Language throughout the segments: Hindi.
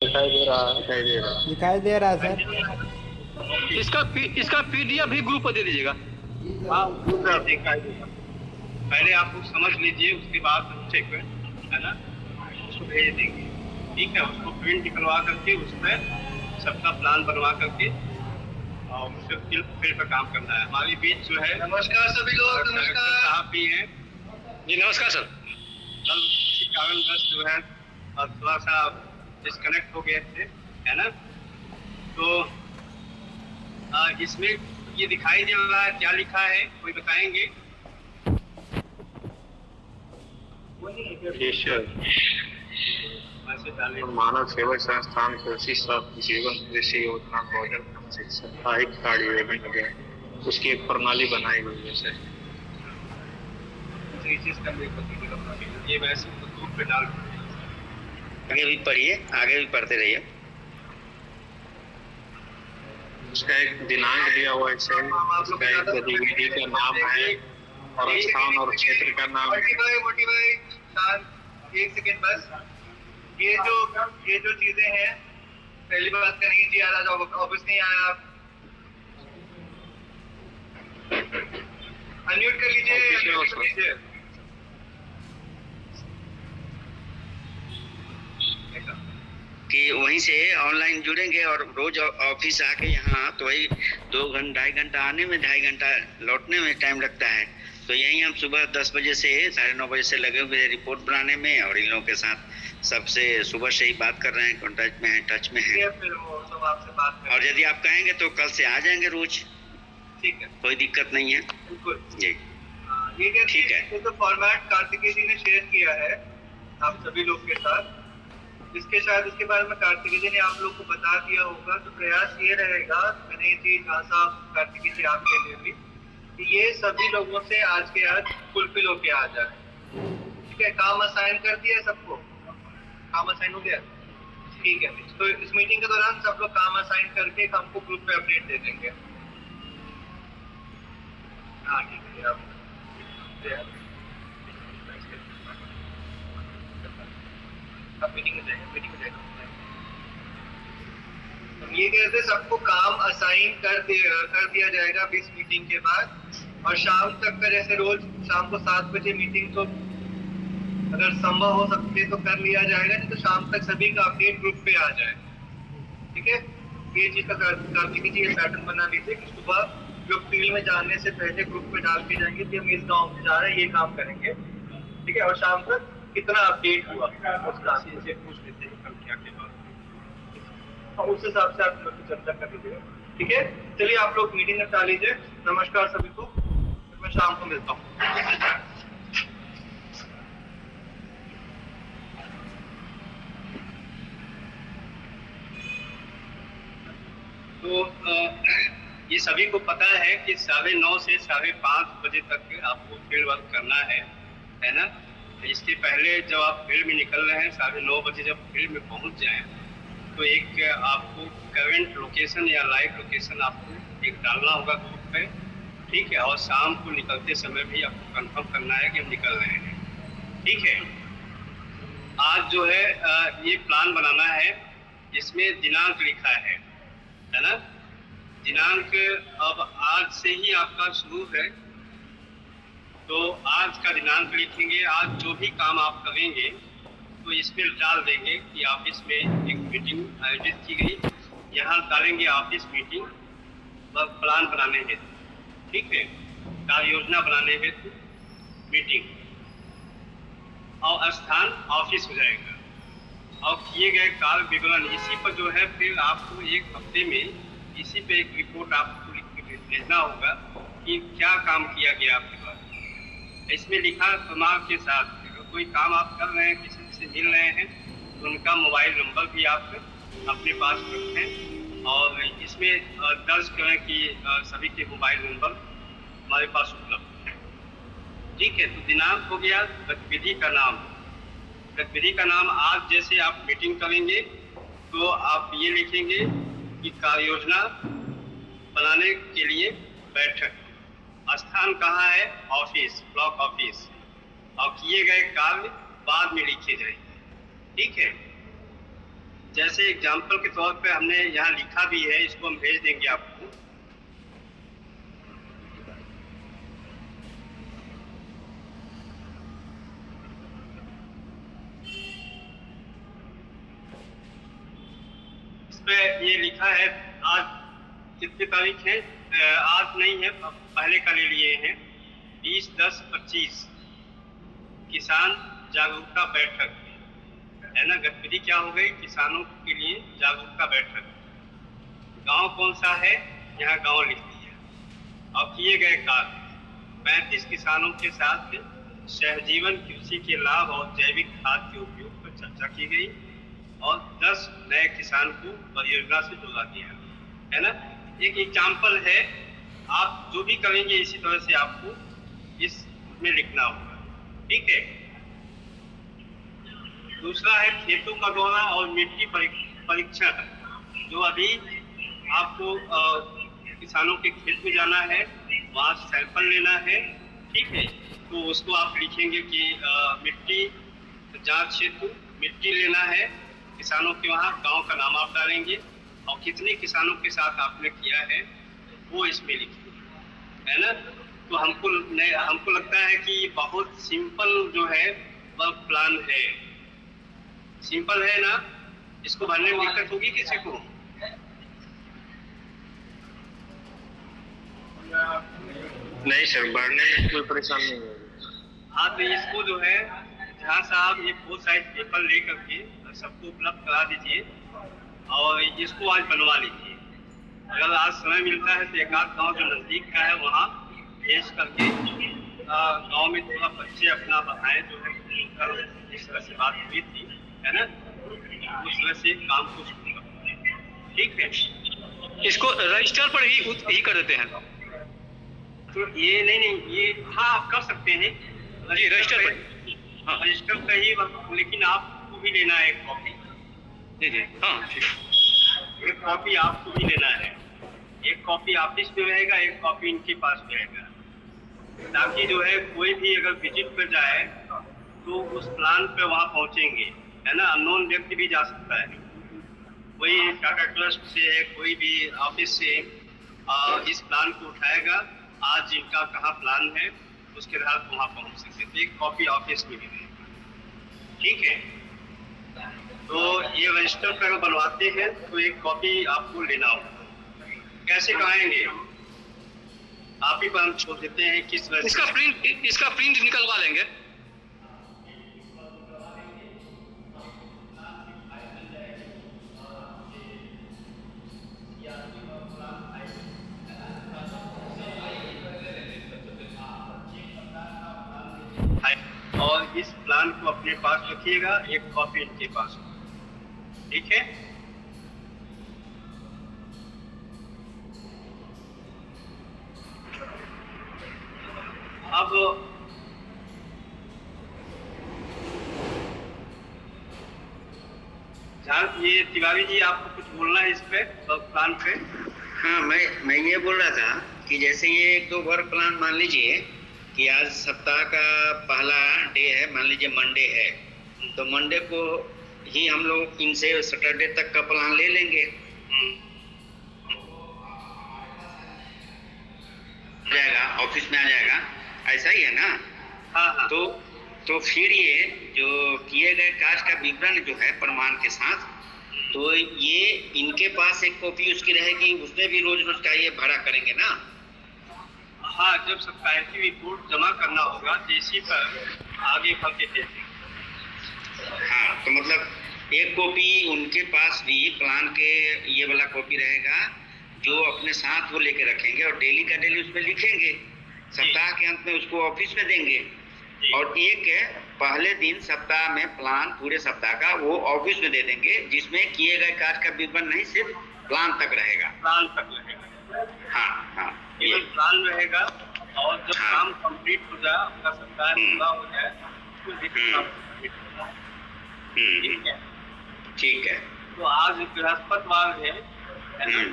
दिखाई दे रहा है। दिखाई दे रहा है सर। इसका पीडीएफ भी ग्रुप पर दे दीजिएगा। हाँ दिखाई देगा। पहले आप लोग समझ लीजिए, उसके बाद चेक है ना, उसको भेज देंगे। ठीक है, उसको प्रिंट निकलवा करके उस पर सबका प्लान बनवा करके और उससे फिर पर काम करना है। हमारे बीच जो है, नमस्कार सभी लोग, नमस्कार साहब भी हैं। जी। नमस्कार सर। कल किसी कारणवश जो है थोड़ा सा डिस्कनेक्ट हो गए थे, है ना। तो इसमें ये दिखाई दे रहा है, क्या लिखा है कोई बताएंगे? मानव सेवा संस्थान कोशिश जीवन कृषि योजना 2025 साप्ताहिक कार्य योजना है, उसकी एक प्रणाली बनाई हुई है सर। ये वैसे तो ग्रुप पे डाल आगे भी पढ़िए, आगे भी पढ़ते रहिए। उसका एक दिनांक दिया हुआ है सर, उसका एक गतिविधि का नाम है और स्थान और क्षेत्र का नाम है। एक सेकेंड बस। ये जो चीजें हैं, पहली बात करेंगे जी, आज ऑफिस नहीं आया आप, अनम्यूट कर लीजिए। कि वहीं से ऑनलाइन जुड़ेंगे और रोज ऑफिस आके यहाँ तो वही 2-2.5 घंटा आने में, 2.5 घंटा लौटने में टाइम लगता है। तो यहीं हम सुबह 10 बजे से 9:30 बजे से लगे हुए रिपोर्ट बनाने में, और इन लोगों के साथ सबसे सुबह से ही बात कर रहे हैं, कॉन्टैक्ट में हैं, टच में हैं। और यदि आप कहेंगे तो कल से आ जाएंगे रोज। ठीक है, कोई दिक्कत नहीं है। बिल्कुल जी, ये ठीक है। ये तो फॉर्मेट कार्तिकेय जी ने शेयर किया है आप सभी लोग के साथ, इसके शायद उसके बारे में कार्तिकेय जी ने आप लोग को बता दिया होगा। तो प्रयास ये रहेगा, मैंने ये चीज साहब कार्तिकेय जी आपके लिए भी, कि ये सभी लोगों से आज के आज फुलफिल होके आ जाए। ठीक है, काम असाइन कर दिया है सबको, काम असाइन हो गया, ठीक है। तो इस मीटिंग के दौरान सब लोग काम असाइन करके हमको ग्रुप पे अपडेट दे देंगे। हाँ ठीक है, आप मीटिंग में जाएगा। ये कहते सबको काम असाइन कर दिया जाएगा 20 मीटिंग के बाद, और शाम तक का, जैसे रोज शाम को 7 बजे मीटिंग, तो अगर संभव हो सकते तो कर लिया जाएगा, नहीं तो शाम तक सभी का अपडेट ग्रुप पे आ जाए। ठीक है, ये चीज का कार्तिक जी पैटर्न बना लीजिए कि सुबह जो फील्ड में जाने से पहले ग्रुप पे डाल के जाएंगे कि हम इस गाँव में जा रहे हैं, ये काम करेंगे। ठीक है, और शाम तक कितना अपडेट हुआ उसका से पूछ लेते हैं कल क्या के बाद, और उस हिसाब से आप लोग चर्चा कर लीजिएगा। ठीक है, चलिए आप लोग मीटिंग निपटा लीजिए। नमस्कार सभी को, मैं शाम को मिलता हूँ। तो ये सभी को पता है कि 9:30 से 5:30 बजे तक आपको फील्ड वर्क करना है ना। इसके पहले जब आप फील्ड में निकल रहे हैं, 9:30 बजे जब फील्ड में पहुंच जाएं, तो एक आपको करंट लोकेशन या लाइव लोकेशन आपको एक डालना होगा ग्रुप पे। ठीक है, और शाम को निकलते समय भी आपको कंफर्म करना है कि हम निकल रहे हैं। ठीक है, आज जो है ये प्लान बनाना है, इसमें दिनांक लिखा है ना। दिनांक अब आज से ही आपका शुरू है, तो आज का दिनांक लिखेंगे। आज जो भी काम आप करेंगे तो इसमें डाल देंगे कि ऑफिस में एक मीटिंग आयोजित की गई, यहाँ डालेंगे ऑफिस मीटिंग, प्लान बनाने हेतु। ठीक है, कार्य योजना बनाने हेतु मीटिंग, और स्थान ऑफिस हो जाएगा, और किए गए कार्य विवरण इसी पर जो है फिर आपको एक हफ्ते में इसी पे एक रिपोर्ट आपको लिख के भेजना होगा कि क्या काम किया गया आपके द्वारा। इसमें लिखा प्रमाण के साथ, कोई काम आप कर रहे हैं, किसी से मिल रहे हैं, तो उनका मोबाइल नंबर भी आप अपने पास रखें, और इसमें दर्ज करें कि सभी के मोबाइल नंबर हमारे पास उपलब्ध है। ठीक है, तो दिनांक हो गया। गतिविधि का नाम, गतिविधि का नाम आज जैसे आप मीटिंग करेंगे तो आप ये लिखेंगे कि कार्य योजना बनाने के लिए बैठक, स्थान कहाँ है, ऑफिस, ब्लॉक ऑफिस, और किए गए कार्य बाद में लिखे जाएंगे। ठीक है, जैसे एग्जाम्पल के तौर पे हमने यहाँ लिखा भी है, इसको हम भेज देंगे आपको। इस पे ये लिखा है, आज कितनी तारीख है? आज नहीं है, पहले का ले लिए हैं, 20/10/25 किसान जागरूकता बैठक है ना। गतिविधि क्या हो गई? किसानों के लिए जागरूकता बैठक। गांव कौन सा है? यहाँ गांव लिख दिया। और किए गए कार्य, 35 किसानों के साथ सहजीवन कृषि के लाभ और जैविक खाद के उपयोग पर चर्चा की गई और 10 नए किसान को परियोजना से जोड़ा गया है ना। एक एग्जाम्पल है, आप जो भी करेंगे इसी तरह से आपको इसमें लिखना होगा, ठीक है। दूसरा है खेतों का दौरा और मिट्टी परीक्षण, जो अभी आपको किसानों के खेत में जाना है, वहाँ सैंपल लेना है, ठीक है। तो उसको आप लिखेंगे कि मिट्टी जांच हेतु मिट्टी लेना है किसानों के वहाँ, गांव का नाम आप डालेंगे और कितने किसानों के साथ आपने किया है वो इसमें लिखिए, है ना। तो हमको लगता है कि बहुत सिंपल जो है वर्क प्लान है, सिंपल है ना। इसको भरने में दिक्कत होगी किसी को? नहीं सर, भरने में कोई परेशानी नहीं होगी। हाँ, तो इसको जो है जहाँ साहब ये 4 साइज पेपर ले करके सबको उपलब्ध करा दीजिए और इसको आज बनवा लीजिए। अगर आज समय मिलता है तो एक आध गाँव जो नज़दीक का है वहाँ भेज करके गाँव में थोड़ा बच्चे अपना बढ़ाएं, जो है कल जिस तरह से बात हुई थी, है ना, उस तरह से काम को शुरू करते, ठीक है। इसको रजिस्टर पर ही कर देते हैं। तो ये नहीं, ये हाँ आप कर सकते हैं जी, रजिस्टर पर, हाँ रजिस्टर का ही, लेकिन आपको भी लेना है एक कॉपी। जी जी, हाँ ठीक, एक कॉपी आपको भी लेना है, एक कॉपी ऑफिस में रहेगा, एक कॉपी इनके पास रहेगा, ताकि जो है कोई भी अगर विजिट पर जाए तो उस प्लान पे वहाँ पहुँचेंगे, है ना। अननोन व्यक्ति भी जा सकता है, कोई टाटा ट्रस्ट से है, कोई भी ऑफिस से इस प्लान को उठाएगा, आज जिनका कहाँ प्लान है उसके आधार पर वहाँ पहुँच सकते। तो एक कॉपी ऑफिस में भी रहेगा, ठीक है। तो ये रजिस्टर पर अगर बनवाते हैं तो एक कॉपी आपको लेना होगा। कैसे कराएंगे आप ही पर हम छोड़ देते हैं, किस वजह इसका प्रिंट निकलवा लेंगे। और इस प्लान को अपने पास रखिएगा, एक कॉपी इनके पास, ठीक है। अब ये तिवारी जी आपको कुछ बोलना है इस पे प्लान पे? हाँ, मैं ये बोल रहा था कि जैसे ये 1-2 वर्क प्लान मान लीजिए कि आज सप्ताह का पहला डे है, मान लीजिए मंडे है, तो मंडे को ही हम लोग इनसे सैटरडे तक का प्लान ले लेंगे, जाएगा ऑफिस में आ जाएगा, ऐसा ही है ना। हाँ। तो फिर ये जो किए गए कार्य का विवरण जो है प्रमाण के साथ, तो ये इनके पास एक कॉपी उसकी रहेगी, उसमें भी रोज रोज का ये भरा करेंगे ना। हाँ, जब सप्ताहिकी रिपोर्ट जमा करना होगा तो इसी पर आगे बढ़ के देते। हाँ, तो मतलब एक कॉपी उनके पास भी प्लान के ये वाला कॉपी रहेगा जो अपने साथ वो लेके रखेंगे और डेली का डेली उसमें लिखेंगे, सप्ताह के अंत में उसको ऑफिस में देंगे और एक पहले दिन सप्ताह में प्लान पूरे सप्ताह का वो ऑफिस में दे देंगे, जिसमें किए गए कार्य का विवरण नहीं, सिर्फ प्लान तक रहेगा। प्लान तक रहेगा, हाँ, केवल प्लान रहेगा। और जब काम कंप्लीट हो जाए, आपका सप्ताह पूरा हो जाए, ठीक है। तो आज बृहस्पतिवार है ना,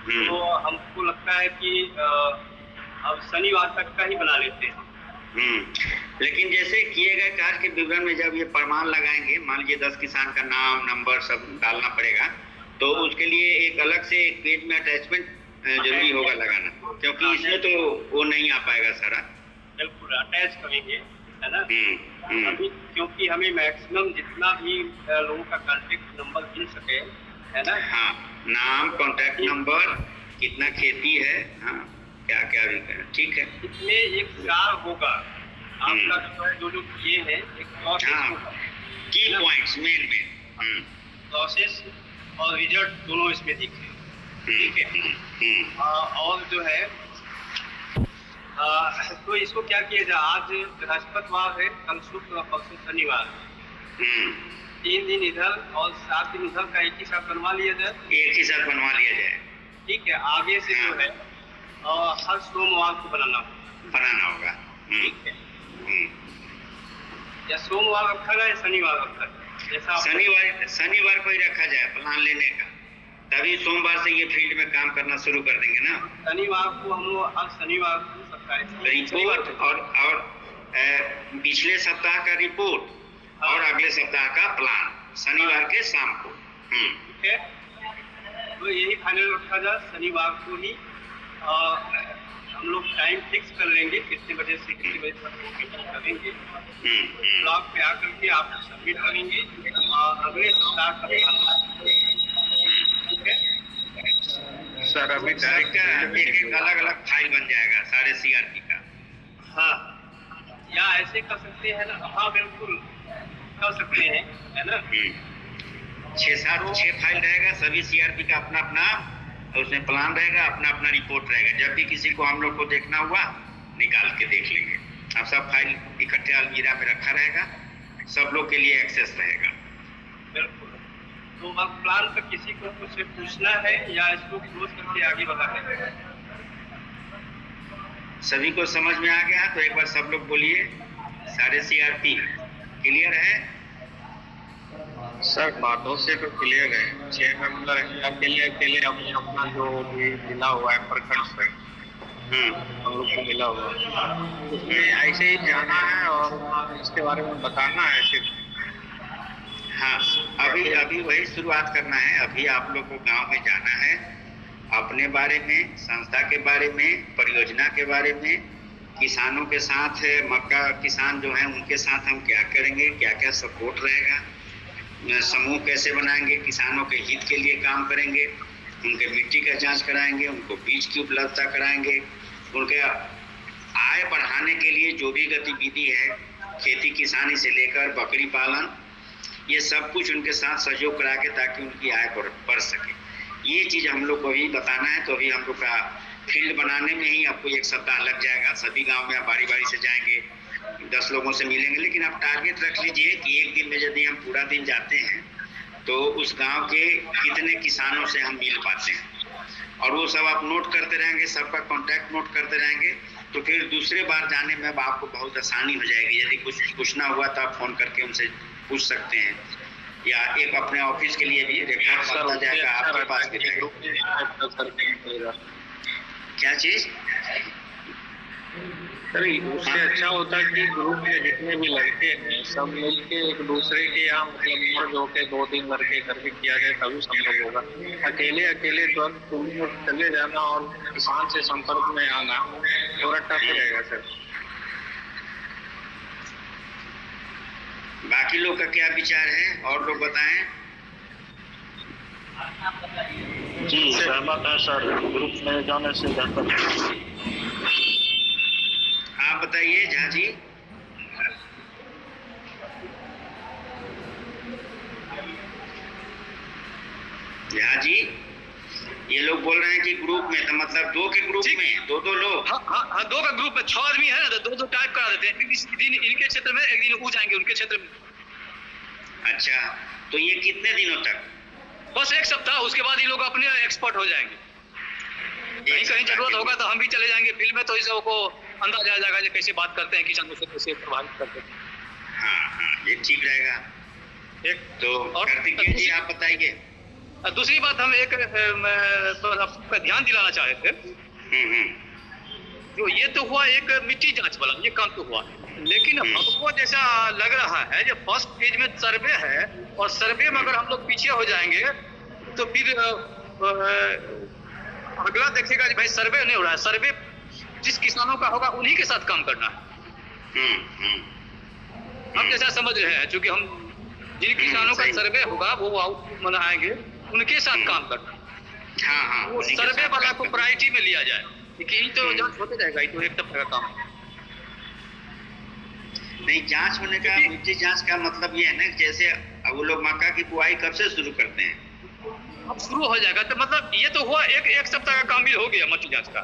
तो हमको लगता है कि अब शनिवार तक का ही बना लेते हैं। लेकिन जैसे किए गए कार्य के विवरण में जब ये प्रमाण लगाएंगे, मान लीजिए 10 किसान का नाम, नंबर सब डालना पड़ेगा, तो उसके लिए एक अलग से एक पेज में अटैचमेंट जरूरी होगा लगाना, क्योंकि इसमें तो वो नहीं आ पाएगा सारा। बिल्कुल अटैच करेंगे, है ना। अभी क्योंकि हमें मैक्सिमम जितना भी लोगों का कॉन्टेक्ट नंबर मिल सके, है ना। हाँ, नाम, कॉन्टेक्ट नंबर, कितना खेती है, हाँ, क्या क्या भी करें, ठीक है। इसमें एक सार होगा आपका जो किए हैं, एक प्रोसेस, की पॉइंट्स मेन में प्रोसेस और रिजल्ट दोनों इसमें दिखे, ठीक है। और जो है तो इसको क्या किया जाए, आज बृहस्पतिवार है, कल शुक्र और परसों शनिवार, 3 दिन इधर और 7 दिन उधर का एक ही साथ बनवा लिया जाए, एक ही साथ बनवा लिया जाए, ठीक है। आगे से जो है हर सोमवार को बनाना होगा, ठीक है। या सोमवार रखा जाए, शनिवार रखा जाए, जैसा शनिवार को ही रखा जाए प्लान लेने का, तभी सोमवार से ये फील्ड में काम करना शुरू कर देंगे ना। शनिवार को हम लोग हर शनिवार को रिपोर्ट और पिछले सप्ताह का रिपोर्ट और अगले सप्ताह का प्लान शनिवार के शाम को, ठीक है। तो यही फाइनल रखा जाए, शनिवार को ही हम लोग टाइम फिक्स कर लेंगे, कितने बजे से कितने बजे तक मीटिंग करेंगे, ब्लॉग पे आकर के आप सबमिट करेंगे और अगले सप्ताह का प्लान, ठीक है सर। अभी डायरेक्ट एक अलग अलग फाइल बन जाएगा सारे CRP का। हाँ, या ऐसे कर सकते हैं ना। हाँ बिल्कुल कर सकते हैं, है ना। 6 फाइल रहेगा, सभी CRP का अपना अपना उसमें प्लान रहेगा, अपना अपना रिपोर्ट रहेगा। जब भी किसी को हम लोग को देखना हुआ निकाल के देख लेंगे। अब सब फाइल इकट्ठे अलमीरा में रखा रहेगा, सब लोग के लिए एक्सेस रहेगा। बिल्कुल। तो अब प्लान पर किसी को कुछ पूछना है या इसको क्लोज करके आगे बढ़ाना है? सभी को समझ में आ गया तो एक बार सब लोग बोलिए, सारे CRP क्लियर है? सर बातों से तो क्लियर है, 6 मेंबर अकेले अपने अपना जो भी मिला हुआ है प्रखंड से हम लोग को मिला हुआ है, उसमें ऐसे ही जाना है और इसके बारे में बताना है सिर्फ। हाँ, अभी वही शुरुआत करना है। अभी आप लोग को गांव में जाना है, अपने बारे में, संस्था के बारे में, परियोजना के बारे में, किसानों के साथ, मक्का किसान जो हैं उनके साथ हम क्या करेंगे, क्या क्या सपोर्ट रहेगा, समूह कैसे बनाएंगे, किसानों के हित के लिए काम करेंगे, उनके मिट्टी का जांच कराएंगे, उनको बीज की उपलब्धता कराएंगे, उनके आय बढ़ाने के लिए जो भी गतिविधि है, खेती किसानी से लेकर बकरी पालन, ये सब कुछ उनके साथ सहयोग करा के ताकि उनकी आय बढ़ सके। ये चीज़ हम लोग को भी बताना है। तो अभी हम लोग का फील्ड बनाने में ही आपको 1 सप्ताह लग जाएगा। सभी गांव में आप बारी बारी से जाएंगे, 10 लोगों से मिलेंगे, लेकिन आप टारगेट रख लीजिए कि एक दिन में यदि हम पूरा दिन जाते हैं तो उस गांव के कितने किसानों से हम मिल पाते हैं, और वो सब आप नोट करते रहेंगे, सबका कॉन्टैक्ट नोट करते रहेंगे, तो फिर दूसरे बार जाने में अब आपको बहुत आसानी हो जाएगी। यदि कुछ पूछना हुआ तो आप फोन करके उनसे पूछ सकते हैं, या एक अपने ऑफिस के लिए भी रिकॉर्ड बनता जाएगा आपके पास भी रहेगा। क्या चीज सर, उससे अच्छा होता है कि ग्रुप में जितने भी लड़के हैं सब मिलके एक दूसरे के यहाँ मतलब मर्ज होके 2-3 लड़के करके किया जाए तभी संभव होगा। अकेले तो तुम चले जाना और किसान से संपर्क में आना थोड़ा टफ रहेगा सर। बाकी लोग का क्या विचार है और लोग बताएं। जी सहमत है सर, ग्रुप में जाने से बेहतर। आप बताइए झा जी। झा जी, ये लोग बोल रहे हैं कि ग्रुप में, तो मतलब 2 के ग्रुप में 2 लोग। हाँ 2 का ग्रुप में 6 आदमी है ना, तो 2 टाइप करा देते हैं। एक दिन इनके क्षेत्र में, एक दिन वो जाएंगे उनके क्षेत्र में। अच्छा, तो ये कितने दिनों तक? बस 1 सप्ताह, उसके बाद ये लोग अपने एक्सपर्ट हो जाएंगे। कहीं जरूरत होगा तो हम भी चले जाएंगे फील्ड में, तो इस को अंदाजा आ जाएगा कैसे बात करते हैं, किसानों से कैसे प्रभावित करते हैं। हाँ, ये ठीक रहेगा। एक तो कार्तिकेय जी आप बताइए। दूसरी बात हम एक आपका ध्यान दिलाना चाहे थे जो ये तो हुआ एक मिट्टी जांच वाला, ये काम तो हुआ, लेकिन हमको जैसा लग रहा है जो फर्स्ट फेज में सर्वे है, और सर्वे में अगर हम लोग पीछे हो जाएंगे तो फिर अगला देखेगा कि भाई सर्वे नहीं हो रहा है, सर्वे जिस किसानों का होगा उन्हीं के साथ काम करना है। हम जैसा समझ रहे हैं, क्योंकि हम जिन किसानों का सर्वे होगा वो आउटपुट बनाएंगे, उनके साथ काम करना है। हाँ, वो सर्वे वाला को प्रायोरिटी में लिया जाए, क्योंकि यही तो जांच होते रहेगा, ये तो एक तरफ का काम है। नहीं, जांच होने का, मिट्टी जांच का मतलब ये है ना, जैसे अब वो लोग मक्का की बुआई कब से शुरू करते हैं? अब शुरू हो जाएगा, तो मतलब ये तो हुआ एक सप्ताह का काम भी हो गया मिट्टी जांच का,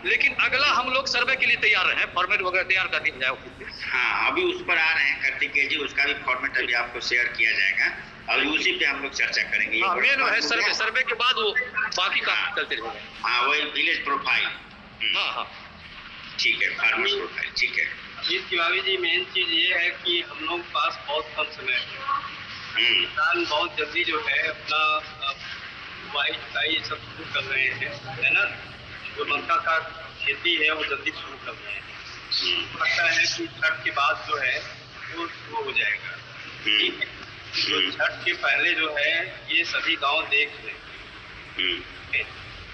लेकिन अगला हम लोग सर्वे के लिए तैयार हैं, फॉर्मेट वगैरह तैयार कर दिया जाए। हाँ, अभी उस पर आ रहे हैं कार्तिक जी, उसका भी फॉर्मेट अभी आपको शेयर किया जाएगा और उसी पे हम लोग चर्चा करेंगे। हाँ, मेन है सर्वे, सर्वे के बाद वो बाकी काम चलते रहेगा। हाँ, वही विलेज प्रोफाइल। हाँ, ठीक है, फार्मर्स प्रोफाइल, ठीक है। जी तिवारी जी, मेन चीज ये है कि हम लोग पास बहुत कम समय है, किसान बहुत जल्दी जो है अपना बुआई जुताई सब शुरू कर रहे हैं, है ना। जो मक्का का खेती है वो जल्दी शुरू कर रहे हैं। लगता है कि छठ के बाद जो है वो शुरू हो जाएगा, ठीक है। तो छठ के पहले जो है ये सभी गांव देख लें,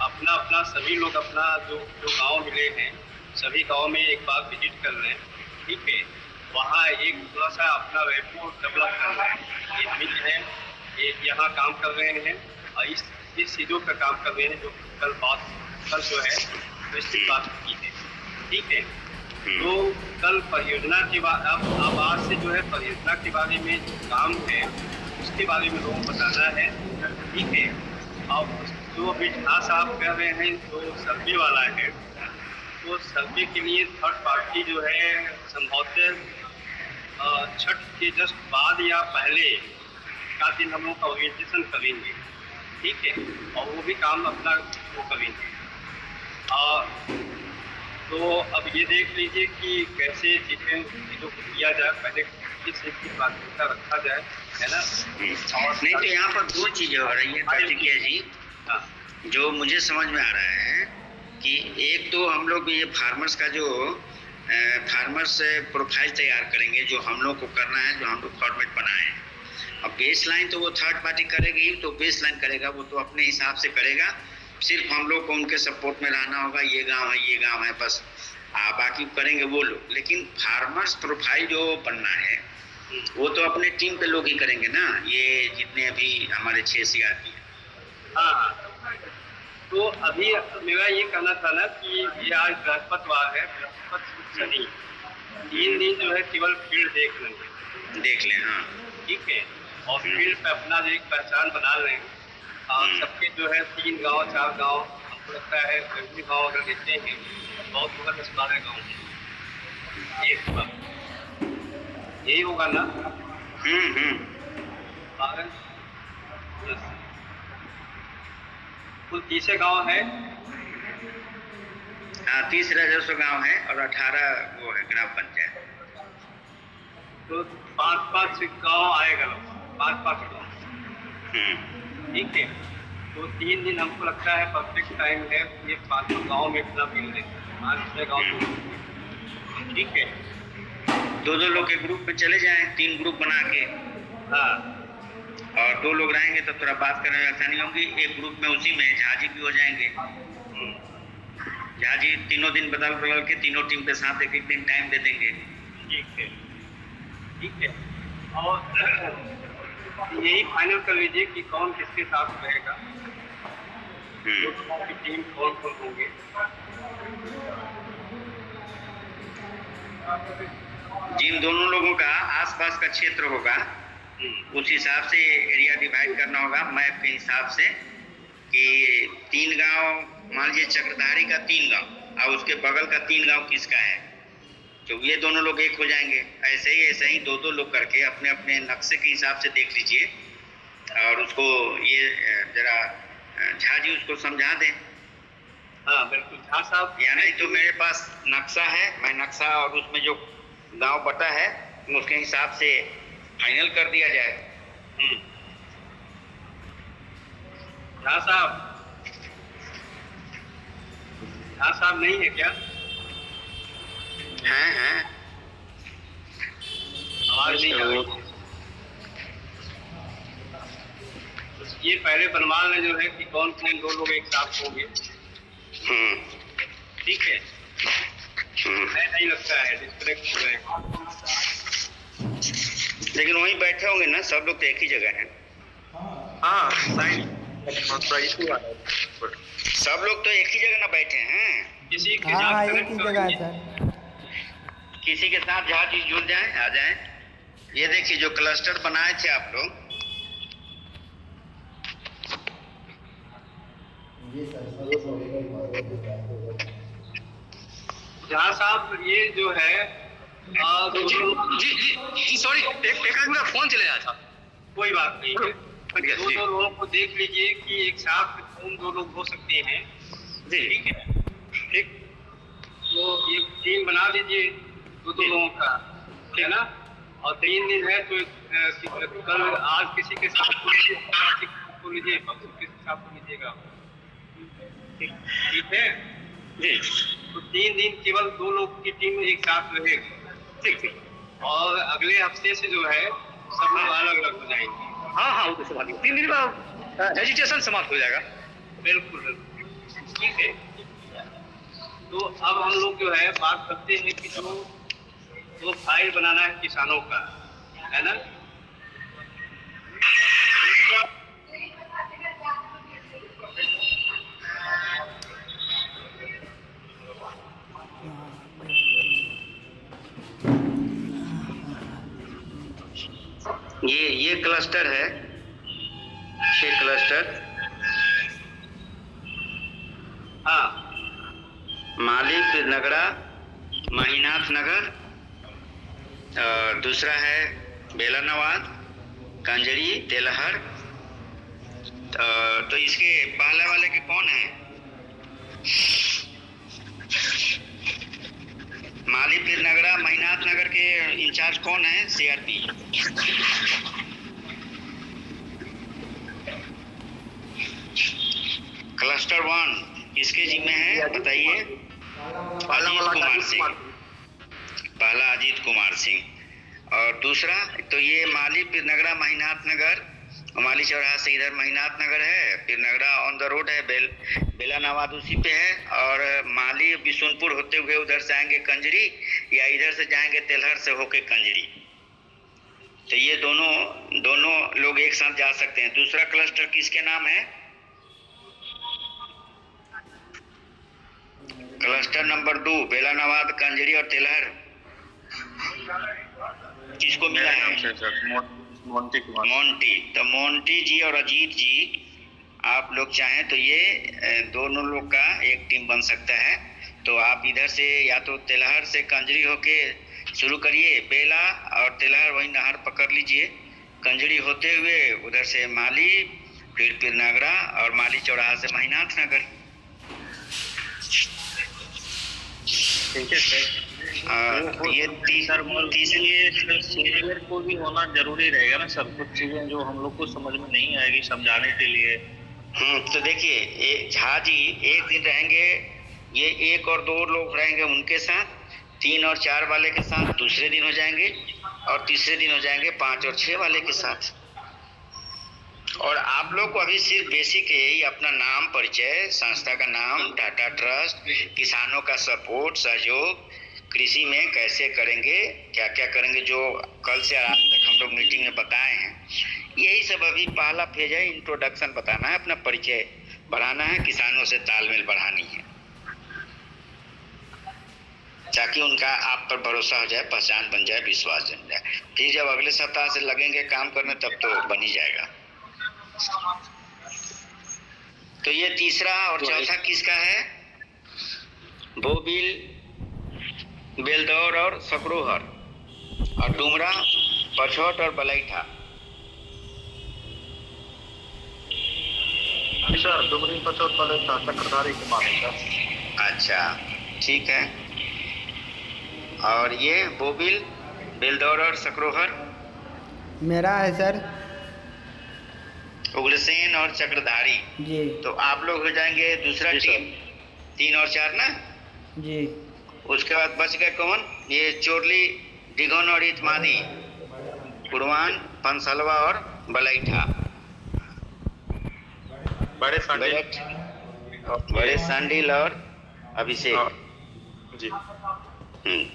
अपना अपना सभी लोग अपना जो गांव मिले हैं सभी गांव में एक बार विजिट कर लें, ठीक है। वहाँ एक थोड़ा सा अपना रेपो डेवलप कर लें, ये मिल है, ये यहाँ काम कर रहे हैं और इस चीज़ों का काम कर रहे हैं जो कल जो है निश्चित बात की है, ठीक है। तो कल परियोजना के बाद अब आज से जो है परियोजना के बारे में जो काम है उसके बारे में लोगों को बताना है, ठीक है। अब जो अभी झा साहब कह रहे हैं जो सर्वे वाला है, तो सर्वे के लिए थर्ड पार्टी जो है संभवतः छठ के जस्ट बाद या पहले का दिन हम लोग का ओरिएंटेशन करेंगे, ठीक है, और वो भी काम अपना वो करेंगे। तो अब ये देख लीजिए कि कैसे चीज़ों को किया जाए, पहले किस चीज़ की प्राथमिकता रखा जाए, है ना। और नहीं तो यहाँ पर दो चीज़ें हो रही है कार्तिकेय जी, जो मुझे समझ में आ रहा है कि एक तो हम लोग ये फार्मर्स का जो फार्मर्स प्रोफाइल तैयार करेंगे, जो हम लोग को करना है, जो हम लोग फॉर्मेट बनाए हैं। अब बेस लाइन तो वो थर्ड पार्टी करेगी, तो बेस लाइन करेगा वो तो अपने हिसाब से करेगा, सिर्फ हम लोग को उनके सपोर्ट में रहना होगा, ये गांव है बस, बाकी करेंगे वो लोग। लेकिन फार्मर्स प्रोफाइल जो बनना है वो तो अपने टीम पे लोग ही करेंगे ना, ये जितने अभी हमारे 6 CRP हैं। हाँ, तो अभी मेरा ये कहना था ना कि ये आज बृहस्पतिवार है, बृहस्पति शनि 3 दिन जो है केवल फील्ड देख लें, हाँ, ठीक है। और फील्ड पे अपना जो एक पहचान बना लें, और सबके जो है 3 गांव 4 गांव, हमको लगता है कोई गांव अगर देखते हैं बहुत होगा 10-12 गाँव एक बार यही होगा ना। 12 कुल 30 गाँव है। हाँ, 30 राजस्व गाँव है और 18 वो है ग्राम पंचायत। तो 5-5 गाँव आएगा, 5-5 गाँव, ठीक है। तो 3 दिन हमको लगता है परफेक्ट टाइम है, ये 5 गाँव में इतना मिल रहे 5-6 गाँव, ठीक है। 2-2 लोग के ग्रुप में चले जाएं, 3 ग्रुप बना के, हाँ, और 2 लोग रहेंगे तो थोड़ा बात करने में आसानी होगी। एक ग्रुप में उसी में झाजी भी हो जाएंगे, झाजी तीनों दिन बदल के तीनों टीम के साथ एक दिन टाइम दे देंगे, ठीक है, ठीक है। और यही फाइनल कर लीजिए कि कौन किसके साथ रहेगा, की टीम कौन कौन होंगे। जिन दोनों लोगों का आसपास का क्षेत्र होगा उस हिसाब से एरिया डिवाइड करना होगा मैप के हिसाब से, कि 3 गांव मान लीजिए चक्रधारी का 3 गांव और उसके बगल का 3 गांव किसका है, तो ये दोनों लोग एक हो जाएंगे। ऐसे ही 2-2 लोग करके अपने अपने नक्शे के हिसाब से देख लीजिए, और उसको ये जरा झा जी उसको समझा दें। हाँ बिल्कुल झा साहब, या नहीं तो मेरे पास नक्शा है, मैं नक्शा और usमें जो गांव बटा है उसके हिसाब से फाइनल कर दिया जाए। झा साहब नहीं है क्या? हैं। आवाज नहीं आ रही। ये पहले बनवा लें जो है कि कौन कौन 2 लोग एक साथ होंगे, ठीक है। नहीं लगता है डिस्कनेक्ट हो जाएगा। लेकिन वहीं बैठे होंगे ना सब लोग, तो एक ही जगह है। हाँ साइड इशू आ रहा है। सब लोग तो एक ही जगह ना बैठे हैं। किसी के हाँ साथ एक कनेक्ट ही करेंगे। जगह है सर। किसी के साथ जहाँ चीज जुड़ जाए आ जाए। ये देखिए जो क्लस्टर बनाए थे आप लोग, जहाँ साहब ये जो है जी सॉरी, एक आदमी का फोन चले आया था। कोई बात नहीं है। जी। 2 लोगों को देख लीजिए कि एक साथ कौन 2 लोग हो सकते हैं, जी ठीक है। ठीक। तो एक टीम बना लीजिए 2 लोगों का, है ना। और 3 दिन है तो कल आज किसी के साथ को लीजिए, परसों किसी के साथ को लीजिएगा, ठीक है जी तो 3 दिन केवल 2 लोग की टीम एक साथ रहेगी, ठीक। और अगले हफ्ते से जो है सब लोग अलग अलग हो जाएंगे। हाँ वो तो समाप्त, 3 दिन का एजुटेशन समाप्त हो जाएगा। बिल्कुल, ठीक है। तो अब हम लोग जो है बात करते हैं कि जो फाइल बनाना है किसानों का, है ना। ये क्लस्टर है, 6 क्लस्टर। हाँ, मालिक नगरा, महीनाथ नगर, और दूसरा है बेलानवाद, कंजरी, तेलहर। तो इसके पहले वाले के कौन है? माली पीर नगरा, महीनाथ नगर के इंचार्ज कौन है? सीआरपी। क्लस्टर 1 किसके जिम्मे है बताइए? अजीत कुमार सिंह, पहला अजीत कुमार सिंह। और दूसरा तो ये माली पीर नगरा, महीनाथ नगर, माली चौराहा से इधर महीनाथ नगर है, पीर नगरा ऑन द रोड है, बेलानवाद उसी पे है, और माली बिशुनपुर होते हुए उधर से आएंगे कंजरी, या इधर से जाएंगे तेलहर से होके कंजरी। तो ये दोनों लोग एक साथ जा सकते हैं। दूसरा क्लस्टर किसके नाम है? क्लस्टर नंबर 2 बेलानवाद, कंजरी और तेलहर किसको मिला है? मोंटी। तो मोंटी जी और अजीत जी, आप लोग चाहें तो ये दोनों लोग का एक टीम बन सकता है। तो आप इधर से या तो तेलहर से कंजरी होके शुरू करिए, बेला और तेलहर वही नहर पकड़ लीजिए, कंजरी होते हुए उधर से माली, फिर पीर नगरा, और माली चौराहा से महीनाथ नगर। ठीक है सर। ये सीनियर को भी होना जरूरी रहेगा ना सर, कुछ चीजें जो हम लोग को समझ में नहीं आएगी समझाने के लिए। तो देखिए झा जी एक दिन रहेंगे, ये 1 और 2 लोग रहेंगे उनके साथ, 3 और 4 वाले के साथ दूसरे दिन हो जाएंगे, और तीसरे दिन हो जाएंगे 5 और 6 वाले के साथ। और आप लोग को अभी सिर्फ बेसिक यही अपना नाम, परिचय, संस्था का नाम, टाटा ट्रस्ट, किसानों का सपोर्ट, सहयोग, कृषि में कैसे करेंगे, क्या क्या करेंगे, जो कल से आज तक हम लोग मीटिंग में बताए हैं, यही सब अभी पहला फेज है। इंट्रोडक्शन बताना है, अपना परिचय बढ़ाना है, किसानों से तालमेल बढ़ानी है, ताकि उनका आप पर भरोसा हो जाए, पहचान बन जाए, विश्वास बन जाए। फिर जब अगले सप्ताह से लगेंगे काम करने तब तो बन ही जाएगा। तो ये तीसरा और चौथा किसका है? बोबिल, बेलदौर और सकरोहर, और डुमरा, पछोट और बलैठा। सर डुमरी, पछोट, बलैठा चक्रधारी के मालिक। अच्छा ठीक है। और ये बोबिल, बेलदौर और सकरोहर मेरा है सर। उग्रसेन और चक्रधारी जी तो आप लोग हो जाएंगे दूसरा टीम, 3 और 4 ना। जी उसके बाद बच गए कौन, ये चोरली, डिगोन और इतमादी, कुरवान, पंसलवा और बलैठा। बड़े सांडिल। बड़े सांडिल और अभिषेक जी।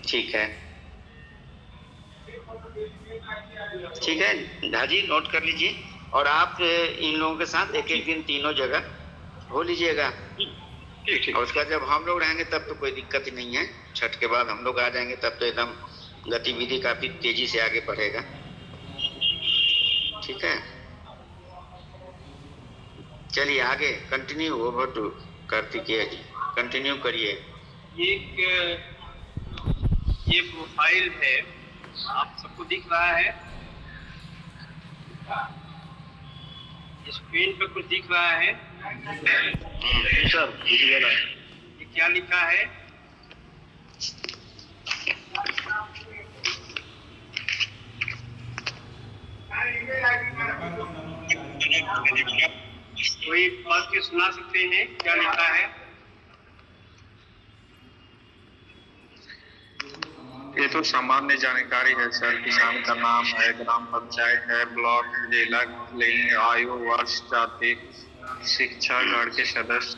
ठीक है, ठीक है धाजी, नोट कर लीजिए। और आप इन लोगों के साथ एक एक दिन तीनों जगह हो लीजिएगा। ठीक। और उसका जब हम लोग रहेंगे तब तो कोई दिक्कत ही नहीं है। छठ के बाद हम लोग आ जाएंगे तब तो एकदम गतिविधि काफी तेजी से आगे बढ़ेगा। ठीक है, चलिए आगे continue. Over to Kartikeya ji, continue करिए। ये प्रोफाइल है, आप सबको दिख रहा है? स्क्रीन पे कुछ दिख रहा है? सर दिख रहा है। ये क्या लिखा है? कोई पढ़ के सुना सकते हैं क्या लिखा है? ये तो सामान्य जानकारी है सर। किसान का नाम है, ग्राम पंचायत है, ब्लॉक, जिला, लिंग, आयु, वर्ष, जाति, शिक्षा, घर के सदस्य,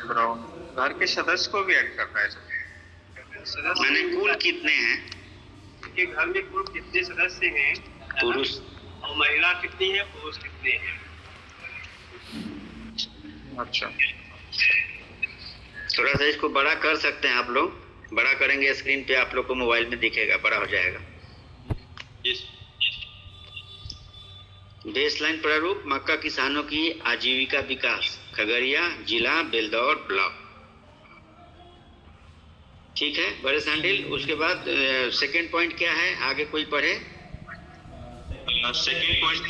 घर के सदस्य को भी ऐड करना है सर। मैंने कुल कितने हैं? के घर में कुल कितने सदस्य हैं? पुरुष और महिला कितनी है, पुरुष कितने हैं? अच्छा, थोड़ा सा इसको बड़ा कर सकते हैं आप लोग? बड़ा करेंगे स्क्रीन पे आप लोग को मोबाइल में दिखेगा, बड़ा हो जाएगा। बेसलाइन प्रारूप, मक्का किसानों की आजीविका विकास, खगड़िया जिला, बेलदौर ब्लॉक। ठीक है बड़े सांडिल। उसके बाद सेकंड पॉइंट क्या है, आगे कोई पढ़े? सेकंड पॉइंट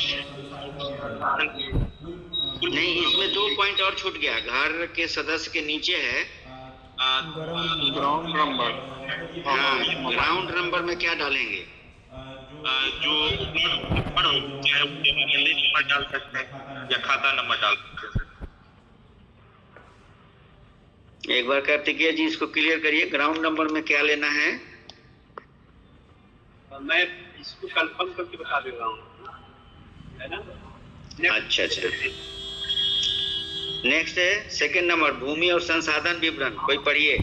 नहीं, इसमें 2 पॉइंट और छूट गया। घर के सदस्य के नीचे है ग्राउंड नंबर। हाँ, ग्राउंड नंबर में क्या डालेंगे? जो चाहे गली नंबर डाल सकते हैं या खाता नंबर डाल सकते हैं। एक बार कार्तिकेय जी इसको क्लियर करिए, ग्राउंड नंबर में क्या लेना है? मैं इसको कंफर्म करके बता दे रहा हूँ, है ना? अच्छा। नेक्स्ट है सेकंड नंबर, भूमि और संसाधन विवरण। कोई पढ़िए।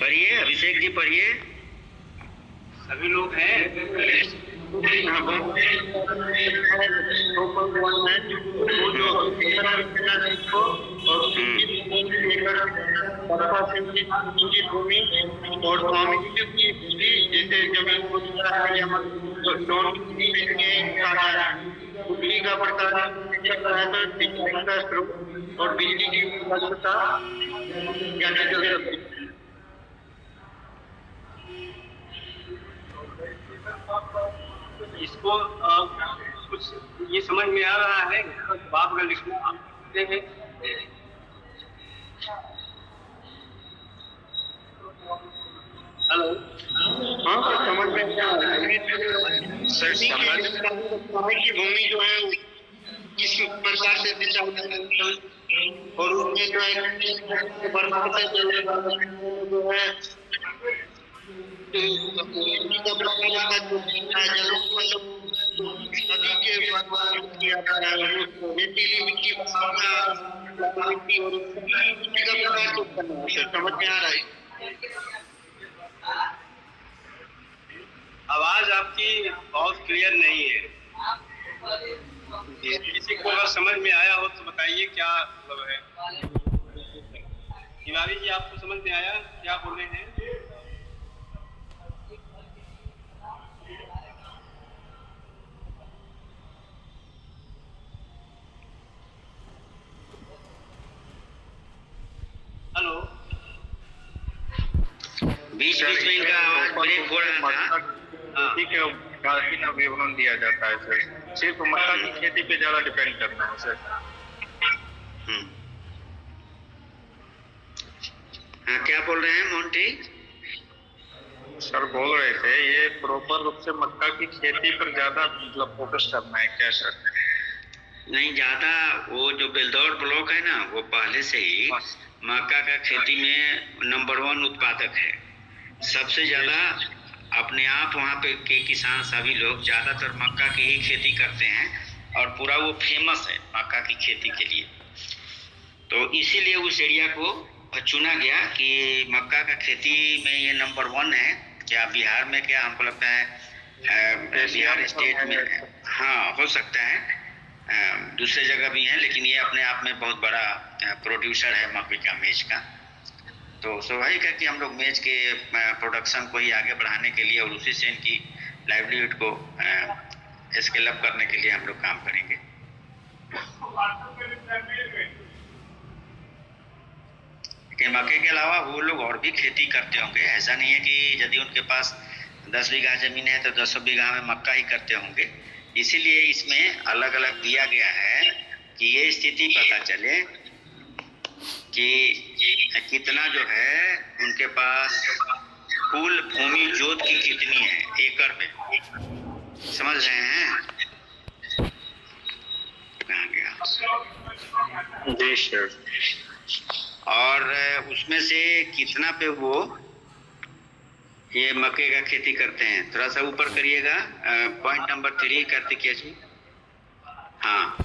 पढ़िए अभिषेक जी, पढ़िए। सभी लोग हैं? भूमि और स्वामी की जैसे जमीन बिजली का प्रकार और बिजली की व्यवस्था। इसको कुछ ये समझ में आ रहा है? बाप का लिखना हैं। हेलो, हाँ सर समझ में क्या आ रहा है सर? समझ की भूमि जो है किस प्रकार से दिशा और उसमें जो है बर्बाद जो है नदी के किया मिट्टी समझ में आ रहा है? आवाज आपकी बहुत क्लियर नहीं है। किसी को अगर समझ में आया हो तो बताइए क्या मतलब है। तिवारी जी, आपको समझ में आया क्या बोल रहे हैं? हेलो, बीच में इनका आवाज ब्रेक हो रहा था। ठीक है, काफी ना विवरण दिया जाता है सर। सिर्फ मक्का की खेती पे ज्यादा डिपेंड करता है सर। हाँ, क्या बोल रहे हैं मोंटी? सर बोल रहे थे ये प्रॉपर रूप से मक्का की खेती पर ज्यादा मतलब फोकस करना है क्या सर? नहीं ज़्यादा, वो जो बेलदौर ब्लॉक है ना, वो पहले से ही मक्का का खेती में नंबर 1 उत्पादक है। सबसे ज़्यादा अपने आप वहाँ पे के किसान सभी लोग ज़्यादातर मक्का की ही खेती करते हैं और पूरा वो फेमस है मक्का की खेती के लिए। तो इसीलिए उस एरिया को चुना गया कि मक्का का खेती में ये नंबर 1 है। क्या बिहार में, क्या हमको लगता है बिहार स्टेट में, हाँ हो सकता है दूसरे जगह भी हैं, लेकिन ये अपने आप में बहुत बड़ा प्रोड्यूसर है मक्के का, मेज का। तो स्वाभाविक है कि हम लोग मेज के प्रोडक्शन को ही आगे बढ़ाने के लिए और उसी से इनकी लाइवलीहुड को स्केल अप करने के लिए हम लोग काम करेंगे। लेकिन मक्के के अलावा वो लोग और भी खेती करते होंगे, ऐसा नहीं है कि यदि उनके पास 10 बीघा जमीन है तो 10 बीघा में मक्का ही करते होंगे। इसीलिए इसमें अलग अलग दिया गया है कि ये स्थिति पता चले कि कितना जो है उनके पास कुल भूमि जोत की कितनी है एकड़ में, समझ रहे हैं? कहाँ गया? जी सर। और उसमें से कितना पे वो ये मक्के का खेती करते हैं। थोड़ा सा ऊपर करिएगा, पॉइंट नंबर 3 कार्तिकेय जी। हाँ,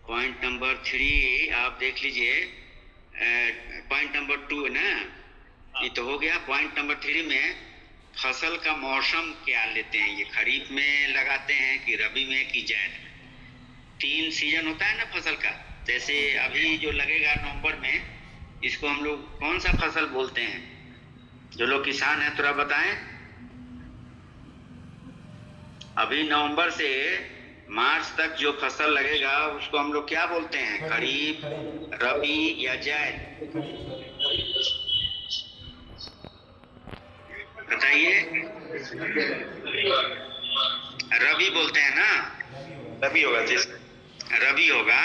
पॉइंट नंबर 3 आप देख लीजिए। पॉइंट नंबर 2 है ना, ये तो हो गया। पॉइंट नंबर 3 में फसल का मौसम क्या लेते हैं, ये खरीफ में लगाते हैं कि रबी में कि जायद में। 3 सीजन होता है ना फसल का। जैसे अभी जो लगेगा नवंबर में, इसको हम लोग कौन सा फसल बोलते हैं? जो लोग किसान हैं थोड़ा बताएं। अभी नवंबर से मार्च तक जो फसल लगेगा उसको हम लोग क्या बोलते हैं? खरीफ, रबी या जायद? बताइए। रबी बोलते हैं ना? रबी होगा जी। रबी होगा।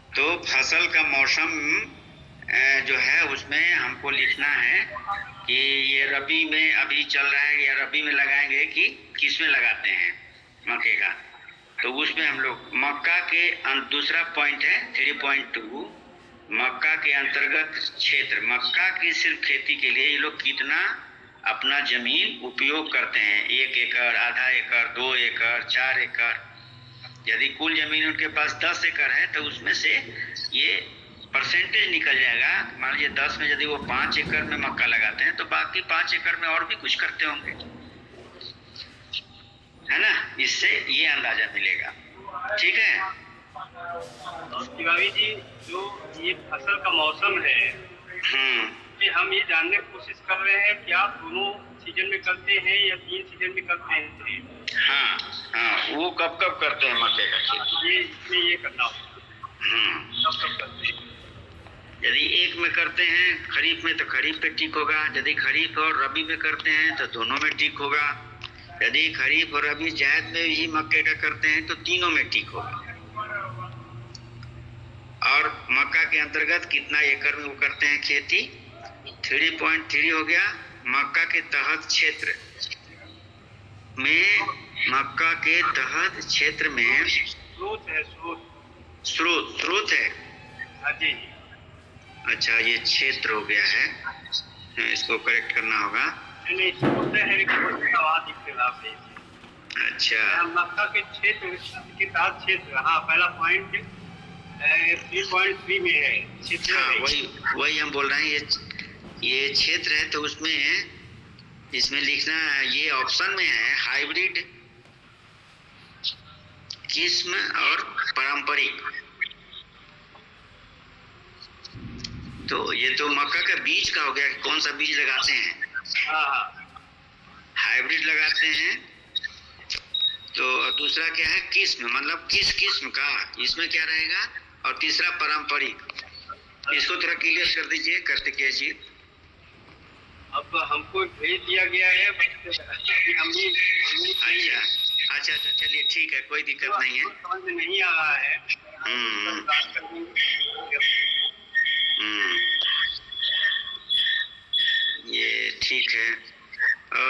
तो फसल का मौसम जो है उसमें हमको लिखना है कि ये रबी में अभी चल रहा है या रबी में लगाएंगे कि किस में लगाते हैं मक्के का। तो उसमें हम लोग मक्का के दूसरा पॉइंट है 3.2, मक्का के अंतर्गत क्षेत्र। मक्का की सिर्फ खेती के लिए ये लोग कितना अपना जमीन उपयोग करते हैं? 1 एकड़, आधा एकड़, 2 एकड़, 4 एकड़। यदि कुल जमीन उनके पास 10 एकड़ है तो उसमें से ये परसेंटेज निकल जाएगा। मान लीजिए 10 में यदि वो 5 एकड़ में मक्का लगाते हैं तो बाकी 5 एकड़ में और भी कुछ करते होंगे, है ना? इससे ये अंदाजा मिलेगा। ठीक है तिवारी जी, जो ये फसल का मौसम है, कि हम ये जानने की कोशिश कर रहे हैं कि आप दोनों सीजन में करते हैं या 3 सीजन में करते हैं? हाँ हाँ, वो कब कब करते हैं मक्के का खेती? ये इसमें ये करना होगा, कब करते हैं? यदि एक में करते हैं खरीफ में तो खरीफ पे ठीक होगा। यदि खरीफ और रबी में करते हैं तो दोनों में ठीक होगा। यदि खरीफ और रबी जायद में भी मक्के का करते हैं तो तीनों में ठीक होगा। और मक्का के अंतर्गत कितना एकड़ में वो करते हैं खेती? 3.3 हो गया। मक्का के तहत क्षेत्र में, मक्का के तहत क्षेत्र में स्रोत है, स्रोत है। हाँ जी। अच्छा, ये क्षेत्र हो गया है, इसको करेक्ट करना होगा। नहीं, स्रोत है आवाज इख्तिलाफ है। अच्छा, मक्का के क्षेत्र के तहत क्षेत्र, हाँ पहला पॉइंट 3.3 में है क्षेत्र। हाँ, वही हम बोल रहे हैं। ये क्षेत्र है तो उसमें इसमें लिखना, ये ऑप्शन में है हाइब्रिड किस्म और पारंपरिक। तो ये तो मक्का का बीज का हो गया, कौन सा बीज लगाते हैं? हाँ, हाइब्रिड लगाते हैं। तो दूसरा क्या है? किस्म, मतलब किस किस्म का, इसमें क्या रहेगा? और तीसरा पारंपरिक। इसको थोड़ा क्लियर कर दीजिए कार्तिकेय जी। अब हमको भेज दिया गया है, अच्छा, चलिए ठीक है, कोई दिक्कत नहीं है। समझ में नहीं आ रहा है। ये ठीक है।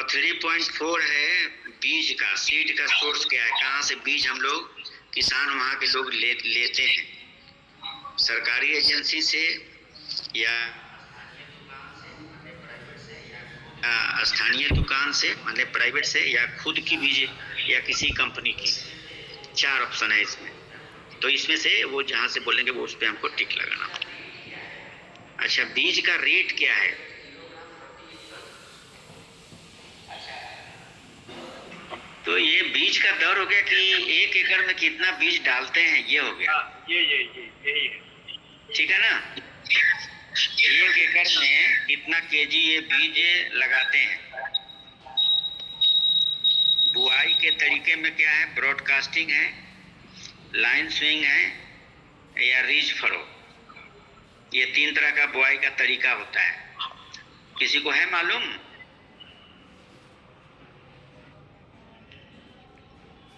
3.4 है बीज का, सीड का सोर्स क्या है, कहाँ से बीज हम लोग किसान वहाँ के लोग लेते हैं सरकारी एजेंसी से या स्थानीय दुकान से, मतलब प्राइवेट से, या खुद की बीज या किसी कंपनी की। 4 ऑप्शन है इसमें, तो इसमें से वो जहाँ से बोलेंगे वो उस पर हमको टिक लगाना। अच्छा, बीज का रेट क्या है? तो ये बीज का दर हो गया कि 1 एकड़ में कितना बीज डालते हैं, ये हो गया। यही है। ठीक है ना? 1 एकड़ में कितना केजी ये बीज लगाते हैं। बुआई के तरीके में क्या है? ब्रॉडकास्टिंग है, लाइन स्विंग है या रीज फरो। ये 3 तरह का बुआई का तरीका होता है। किसी को है मालूम?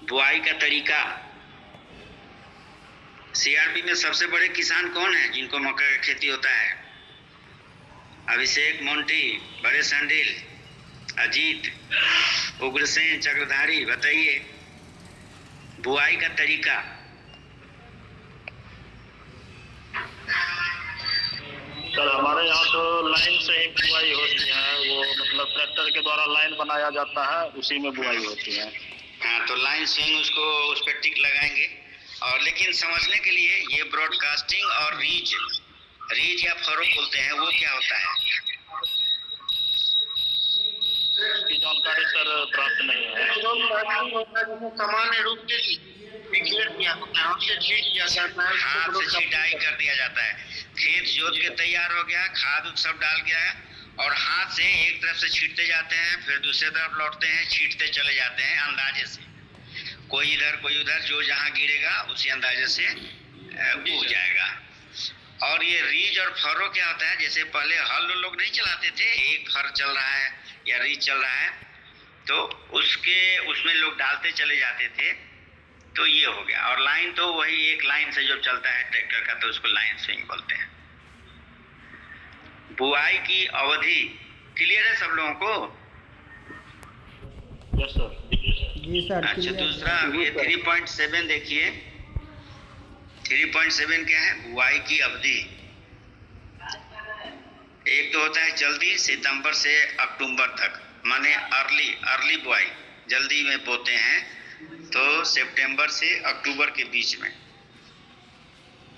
बुआई का तरीका। सीआरपी में सबसे बड़े किसान कौन है जिनको मक्का की खेती होता है? अभिषेक, मोंटी, बड़े संडिल, अजीत, उग्रसेन, चक्रधारी। बताइए बुआई का तरीका। सर हमारे यहाँ तो लाइन से ही बुआई होती है, वो मतलब ट्रैक्टर के द्वारा लाइन बनाया जाता है, उसी में बुआई होती है। हाँ, तो लाइन स्विंग उसको उस पर टिक लगाएंगे। और लेकिन समझने के लिए ये ब्रॉडकास्टिंग और रीज या फरो बोलते हैं, वो क्या होता है? इसकी जानकारी सर प्राप्त नहीं है। सामान्य रूप से छीट दिया होता है, हमसे छीट दिया जाता है, हाथ से छिटाई कर दिया जाता है। खेत जोत के तैयार हो गया, खाद सब डाल गया है और हाथ से एक तरफ से छीटते जाते हैं, फिर दूसरे तरफ लौटते हैं, छीटते चले जाते हैं अंदाजे से। कोई इधर कोई उधर, जो जहाँ गिरेगा उसी अंदाजे से उग जाएगा। और ये रीज और फरो क्या होता है? जैसे पहले हल लोग नहीं चलाते थे, एक फर चल रहा है या रीज चल रहा है, तो उसमें लोग डालते चले जाते थे, तो ये हो गया। और लाइन तो वही एक लाइन से जो चलता है ट्रैक्टर का, तो उसको लाइन स्विंग बोलते हैं। बुआई की अवधि क्लियर है सब लोगों को? Yes sir. जी सर। अच्छा, दूसरा ये 3.7 देखिए। 3.7 क्या है? बुआई की अवधि। एक तो होता है जल्दी, सितंबर से अक्टूबर तक, माने अर्ली बुआई, जल्दी में बोते हैं, तो सितंबर से अक्टूबर के बीच में।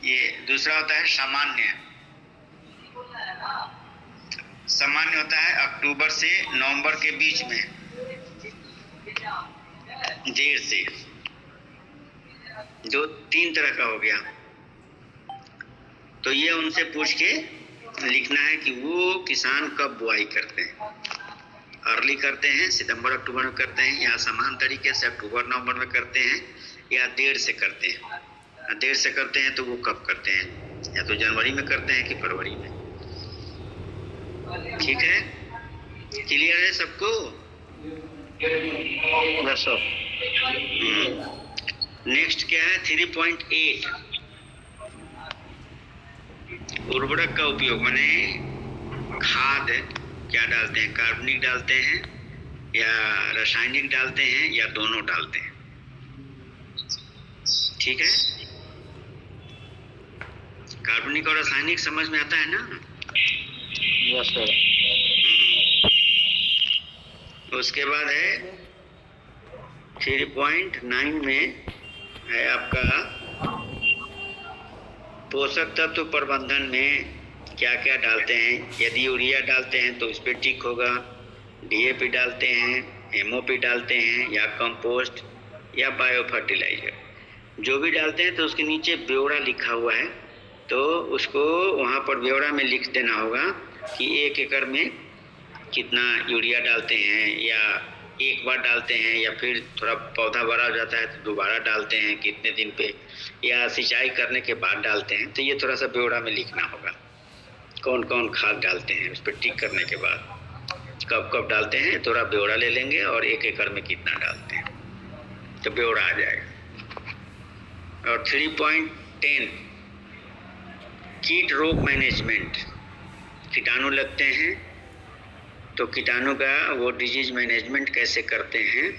ये दूसरा होता है सामान्य होता है अक्टूबर से नवंबर के बीच में, देर से। जो 3 तरह का हो गया। तो ये उनसे पूछ के लिखना है कि वो किसान कब बुआई करते हैं। अर्ली करते हैं, सितंबर अक्टूबर में करते हैं, या समान तरीके से अक्टूबर नवंबर में करते हैं, या देर से करते हैं। देर से करते हैं तो वो कब करते हैं? या तो जनवरी में करते हैं कि फरवरी में। ठीक है? क्लियर है सबको? Yes sir. नेक्स्ट क्या है? 3.8 उर्वरक का उपयोग। माने खाद क्या डालते हैं? कार्बनिक डालते हैं या रासायनिक डालते हैं या दोनों डालते हैं? ठीक है? कार्बनिक और रासायनिक समझ में आता है ना? Yes sir. उसके बाद है 3.9 में है आपका पोषक तत्व प्रबंधन में क्या क्या डालते हैं। यदि यूरिया डालते हैं तो इस पर टिक होगा, डीएपी डालते हैं, एमओपी डालते हैं, या कंपोस्ट या बायो फर्टिलाइजर, जो भी डालते हैं तो उसके नीचे ब्यौरा लिखा हुआ है, तो उसको वहाँ पर ब्यौरा में लिख देना होगा कि 1 एकड़ में कितना यूरिया डालते हैं, या एक बार डालते हैं, या फिर थोड़ा पौधा बड़ा हो जाता है तो दोबारा डालते हैं कितने दिन पे, या सिंचाई करने के बाद डालते हैं। तो ये थोड़ा सा ब्यौरा में लिखना होगा कौन कौन खाद डालते हैं। उस पर टिक करने के बाद कब कब डालते हैं थोड़ा ब्यौरा ले लेंगे, और 1 एकड़ में कितना डालते हैं तो ब्यौरा आ जाएगा। और 3.10 कीट रोग मैनेजमेंट। कीटाणु लगते हैं तो कीटाणु का वो डिजीज मैनेजमेंट कैसे करते हैं,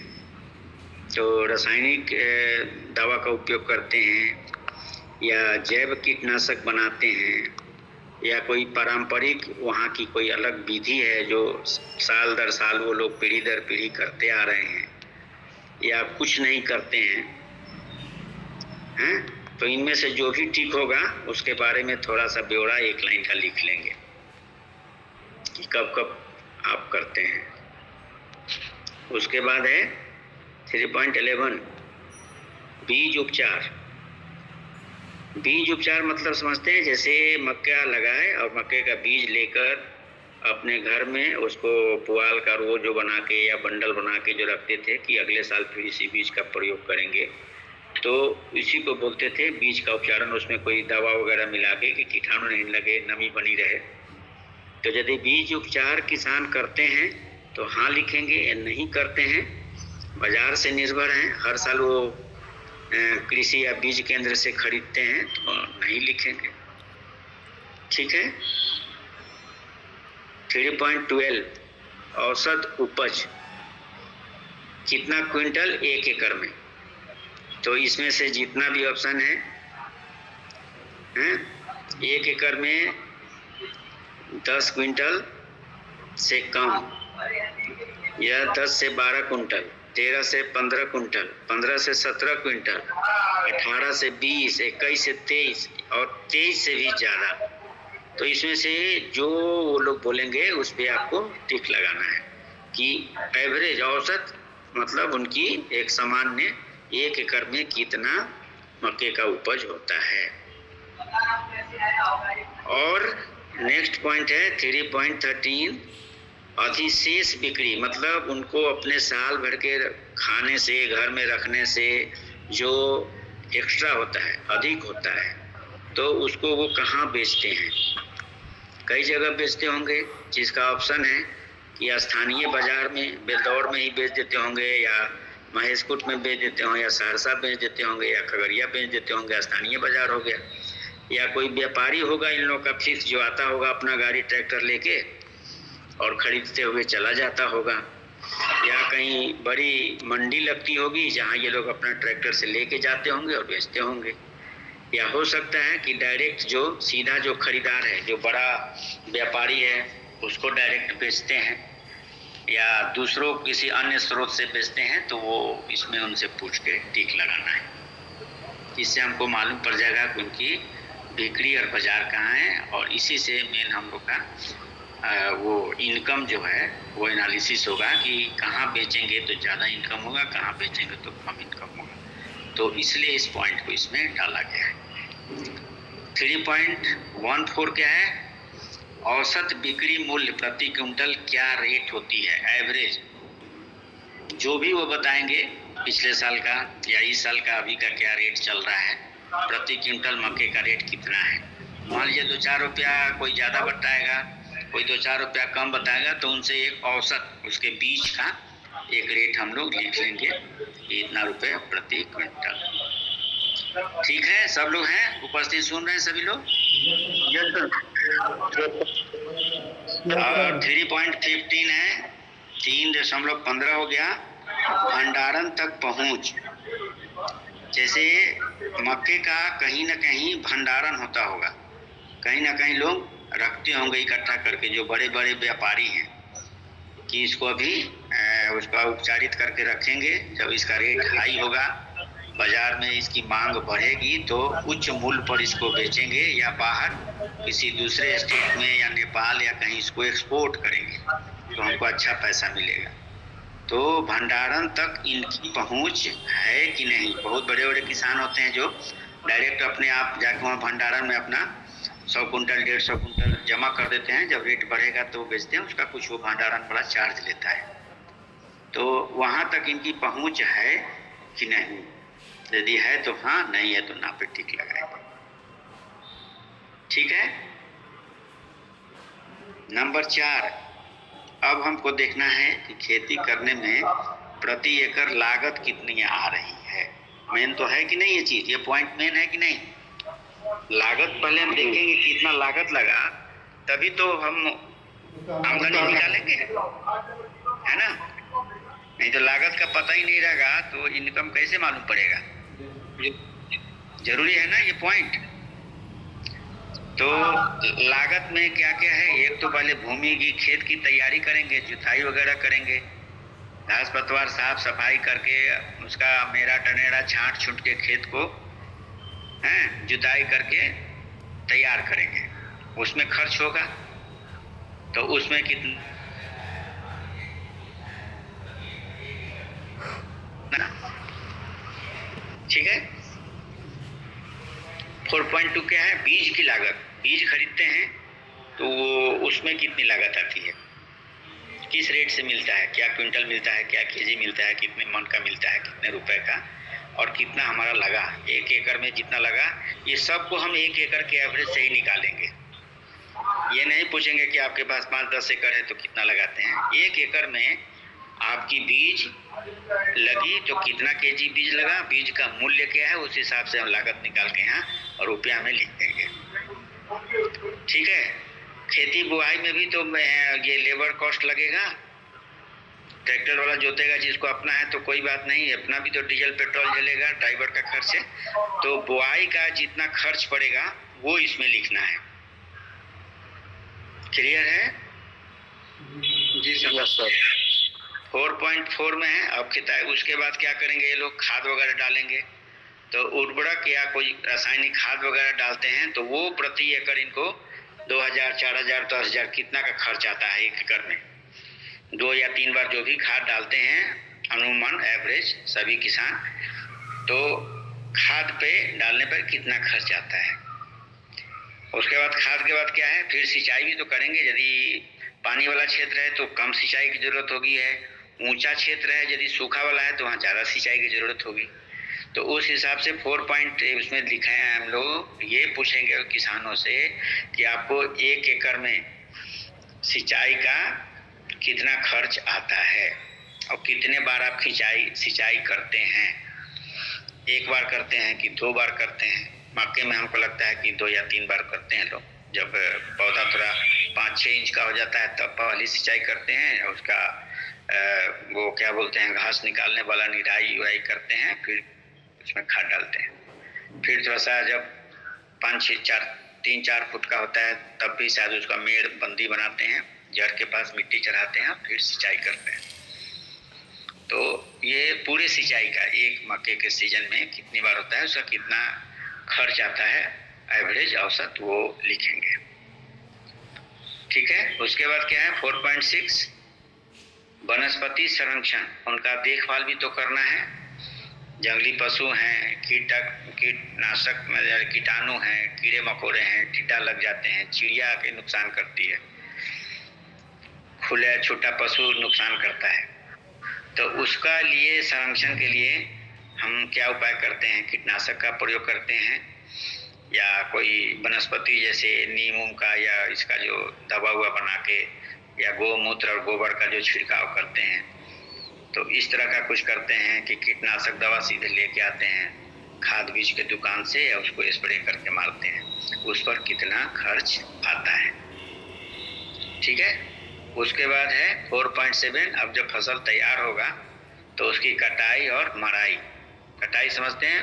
तो रासायनिक दवा का उपयोग करते हैं या जैव कीटनाशक बनाते हैं या कोई पारंपरिक वहाँ की कोई अलग विधि है जो साल दर साल वो लोग पीढ़ी दर पीढ़ी करते आ रहे हैं, या कुछ नहीं करते हैं, तो इनमें से जो भी ठीक होगा उसके बारे में थोड़ा सा ब्यौरा एक लाइन का लिख लेंगे कि कब कब आप करते हैं। उसके बाद है 3.11 बीज उपचार। बीज उपचार मतलब समझते हैं, जैसे मक्का लगाए और मक्के का बीज लेकर अपने घर में उसको पुआल का रो जो बना के या बंडल बना के जो रखते थे कि अगले साल फिर इसी बीज का प्रयोग करेंगे, तो इसी को बोलते थे बीज का उपचारण। उसमें कोई दवा वगैरह मिला के कि कीटाणु नहीं लगे, नमी बनी रहे। तो यदि बीज उपचार किसान करते हैं तो हाँ लिखेंगे, या नहीं करते हैं बाजार से निर्भर हैं, हर साल वो कृषि या बीज केंद्र से खरीदते हैं तो नहीं लिखेंगे। ठीक है। 3.12 औसत उपज कितना क्विंटल 1 एकड़ में। तो इसमें से जितना भी ऑप्शन है 1 एकड़ में 10 क्विंटल से कम या 10 से 12 कुंटल, 13 से 15 कुंटल, 15 से 17 क्विंटल, 18 से 20, 21 से 23 और 23 से भी ज़्यादा। तो इसमें से जो वो लोग बोलेंगे उस पर आपको टिक लगाना है कि एवरेज औसत मतलब उनकी एक सामान्य 1 एकड़ में कितना मक्के का उपज होता है। और नेक्स्ट पॉइंट है 3.13 अधिशेष बिक्री, मतलब उनको अपने साल भर के खाने से, घर में रखने से जो एक्स्ट्रा होता है, अधिक होता है, तो उसको वो कहाँ बेचते हैं। कई जगह बेचते होंगे जिसका ऑप्शन है कि स्थानीय बाजार में बेलदौर में ही बेच देते होंगे, या महेशकुट में बेच देते होंगे, या सहरसा बेच देते होंगे, या खगड़िया बेच देते होंगे, स्थानीय बाजार हो गया। या कोई व्यापारी होगा इन लोगों का फिक्स जो आता होगा अपना गाड़ी ट्रैक्टर लेके और खरीदते हुए चला जाता होगा, या कहीं बड़ी मंडी लगती होगी जहां ये लोग अपना ट्रैक्टर से लेके जाते होंगे और बेचते होंगे। या हो सकता है कि डायरेक्ट जो सीधा जो खरीदार है, जो बड़ा व्यापारी है, उसको डायरेक्ट बेचते हैं, या दूसरों किसी अन्य स्रोत से बेचते हैं, तो वो इसमें उनसे पूछ के टिक लगाना है। इससे हमको मालूम पड़ जाएगा कि उनकी बिक्री और बाजार कहाँ है, और इसी से मेन हम लोग का वो इनकम जो है वो एनालिसिस होगा कि कहाँ बेचेंगे तो ज़्यादा इनकम होगा, कहाँ बेचेंगे तो कम इनकम होगा। तो इसलिए इस पॉइंट को इसमें डाला गया है। 3.14 क्या है, औसत बिक्री मूल्य प्रति क्विंटल क्या रेट होती है, एवरेज। जो भी वो बताएंगे पिछले साल का या इस साल का अभी का क्या रेट चल रहा है, प्रति क्विंटल मक्के का रेट कितना है। मान लीजिए 2-4 रुपया कोई ज़्यादा बताएगा, कोई 2-4 रुपया कम बताएगा, तो उनसे एक औसत उसके बीच का एक रेट हम लोग लिख लेंगे कि इतना रुपये प्रति क्विंटल। ठीक है, सब लोग हैं उपस्थित, सुन रहे हैं सभी लोग। 3.15 है, 3.15 हो गया। भंडारण तक पहुंच, जैसे मक्के का कहीं ना कहीं भंडारण होता होगा, कहीं ना कहीं लोग रखते होंगे इकट्ठा करके, जो बड़े बड़े व्यापारी हैं, कि इसको अभी उसका उपचारित करके रखेंगे। जब इसका रेट हाई होगा, बाजार में इसकी मांग बढ़ेगी, तो उच्च मूल्य पर इसको बेचेंगे, या बाहर किसी दूसरे स्टेट में या नेपाल या कहीं इसको एक्सपोर्ट करेंगे, तो हमको अच्छा पैसा मिलेगा। तो भंडारण तक इनकी पहुंच है कि नहीं। बहुत बड़े बड़े किसान होते हैं जो डायरेक्ट अपने आप जाकर वहाँ भंडारण में अपना 100 कुंटल 150 कुंटल जमा कर देते हैं, जब रेट बढ़ेगा तो बेचते हैं, उसका कुछ वो भंडारण बड़ा चार्ज लेता है। तो वहाँ तक इनकी पहुँच है कि नहीं। यदि है तो हाँ, नहीं है तो ना पे टिक लगाएंगे। ठीक है। नंबर 4, अब हमको देखना है कि खेती करने में प्रति एकड़ लागत कितनी आ रही है। मेन तो है कि नहीं ये चीज, ये पॉइंट मेन है कि नहीं। लागत पहले हम देखेंगे कितना लागत लगा, तभी तो हम आमदनी निकालेंगे, है ना। नहीं तो लागत का पता ही नहीं रहेगा तो इनकम कैसे मालूम पड़ेगा? जरूरी है ना ये पॉइंट। तो लागत में क्या क्या है, एक तो पहले भूमि की खेत की तैयारी करेंगे, जुताई वगैरह करेंगे, घास पतवार साफ सफाई करके उसका मेरा टनेरा छांट छुट के खेत को जुताई करके तैयार करेंगे। उसमें खर्च होगा तो उसमें कितना, ठीक है। 4.2 क्या है, बीज की लागत। बीज खरीदते हैं तो उसमें कितनी लागत आती है, किस रेट से मिलता है, क्या क्विंटल मिलता है, क्या केजी मिलता है, कितने मन का मिलता है, कितने रुपए का, और कितना हमारा लगा, 1 एकड़ में जितना लगा, ये सब को हम 1 एकड़ के एवरेज से ही निकालेंगे। ये नहीं पूछेंगे कि आपके पास 5-10 एकड़ है तो कितना लगाते हैं। 1 एकड़ में आपकी बीज लगी तो कितना केजी बीज लगा, बीज का मूल्य क्या है, उस हिसाब से हम लागत निकाल के यहाँ और रुपया में लिख देंगे। ठीक है। खेती बुआई में भी तो ये लेबर कॉस्ट लगेगा, ट्रैक्टर वाला जोतेगा, जिसको अपना है तो कोई बात नहीं, अपना भी तो डीजल पेट्रोल जलेगा, ड्राइवर का खर्च है। तो बुआई का जितना खर्च पड़ेगा वो इसमें लिखना है। क्लियर है? जी सर। 4.4 में है अब किताब। उसके बाद क्या करेंगे, ये लोग खाद वगैरह डालेंगे। तो उर्वरक या कोई रासायनिक खाद वगैरह डालते हैं तो वो प्रति एकड़ इनको 2000, 4000, 10,000 कितना का खर्च आता है 1 एकड़ में। 2 या 3 बार जो भी खाद डालते हैं अनुमान एवरेज सभी किसान, तो खाद पे डालने पर कितना खर्च आता है। उसके बाद खाद के बाद क्या है, फिर सिंचाई भी तो करेंगे। यदि पानी वाला क्षेत्र है तो कम सिंचाई की जरूरत होगी है, ऊंचा क्षेत्र है यदि सूखा वाला है तो वहाँ ज़्यादा सिंचाई की जरूरत होगी। तो उस हिसाब से 4 पॉइंट उसमें लिखे हैं हम लोग। ये पूछेंगे किसानों से कि आपको 1 एकड़ में सिंचाई का कितना खर्च आता है और कितने बार आप सिंचाई करते हैं। 1 बार करते हैं कि 2 बार करते हैं। मक्के में हमको लगता है कि 2 या 3 बार करते हैं लोग। जब पौधा थोड़ा 5-6 इंच का हो जाता है तब पहली सिंचाई करते हैं, उसका वो क्या बोलते हैं, घास निकालने वाला निराई उराई करते हैं, फिर उसमें खाद डालते हैं। फिर थोड़ा सा जब 3-4 फुट का होता है तब भी शायद उसका मेड़ बंदी बनाते हैं, जड़ के पास मिट्टी चढ़ाते हैं, फिर सिंचाई करते हैं। तो ये पूरे सिंचाई का एक मक्के के सीजन में कितनी बार होता है, उसका कितना खर्च आता है, एवरेज औसत वो लिखेंगे। ठीक है। उसके बाद क्या है 4.6 वनस्पति संरक्षण। उनका देखभाल भी तो करना है। जंगली पशु हैं, कीटनाशक कीटाणु हैं, कीड़े मकोड़े हैं, टिड्डा लग जाते हैं, चिड़िया के नुकसान करती है, खुले छोटा पशु नुकसान करता है। तो उसका लिए संरक्षण के लिए हम क्या उपाय करते हैं, कीटनाशक का प्रयोग करते हैं या कोई वनस्पति जैसे नीम उम का या इसका जो दवा हुआ बना के, या गोमूत्र और गोबर का जो छिड़काव करते हैं। तो इस तरह का कुछ करते हैं कि कीटनाशक दवा सीधे लेके आते हैं खाद बीज के दुकान से या उसको स्प्रे करके मारते हैं। उस पर कितना खर्च आता है। ठीक है। उसके बाद है 4.7। अब जब फसल तैयार होगा तो उसकी कटाई और मड़ाई। कटाई समझते हैं,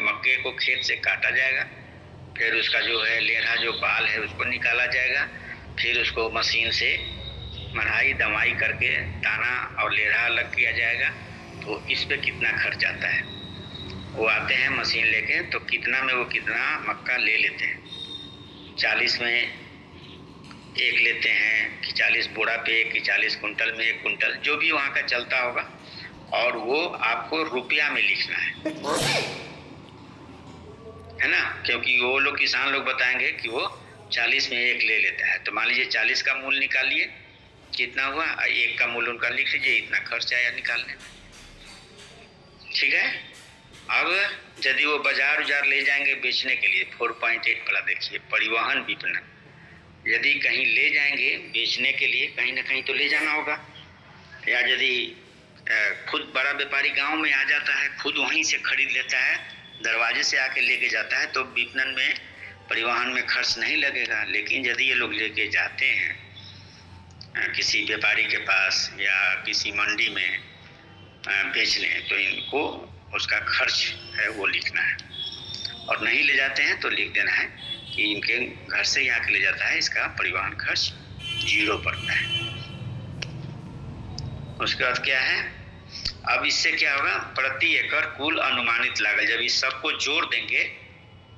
मक्के को खेत से काटा जाएगा, फिर उसका जो है लेढ़ा जो बाल है उसको निकाला जाएगा, फिर उसको मशीन से मढ़ाई दमाई करके दाना और लेढ़ा अलग किया जाएगा। तो इस पे कितना खर्च आता है, वो आते हैं मशीन लेके, तो कितना में वो कितना मक्का ले लेते हैं। 40 में 1 लेते हैं कि 40 बोरा पे, कि 40 कुंटल में 1 कुंटल, जो भी वहाँ का चलता होगा, और वो आपको रुपया में लिखना है ना, क्योंकि वो लोग किसान लोग बताएंगे कि वो 40 में 1 ले लेता है। तो मान लीजिए 40 का मूल्य निकालिए, कितना हुआ, 1 का मूल्य उनका लिख लीजिए, इतना खर्च आया निकालने में। ठीक है। अब यदि वो बाजार उजार ले जाएंगे बेचने के लिए, 4.8 वाला देखिए, परिवहन विपणन। यदि कहीं ले जाएंगे बेचने के लिए, कहीं ना कहीं तो ले जाना होगा, या यदि खुद बड़ा व्यापारी गांव में आ जाता है, खुद वहीं से खरीद लेता है, दरवाजे से आके लेके जाता है, तो विपणन में परिवहन में खर्च नहीं लगेगा। लेकिन यदि ये लोग लेके जाते हैं किसी व्यापारी के पास या किसी मंडी में बेच लें तो इनको उसका खर्च है वो लिखना है, और नहीं ले जाते हैं तो लिख देना है कि इनके घर से यहाँ के ले जाता है, इसका परिवहन खर्च 0 पड़ता है। उसके बाद क्या है, अब इससे क्या होगा, प्रति एकड़ कुल अनुमानित लागत, जब इस सबको जोड़ देंगे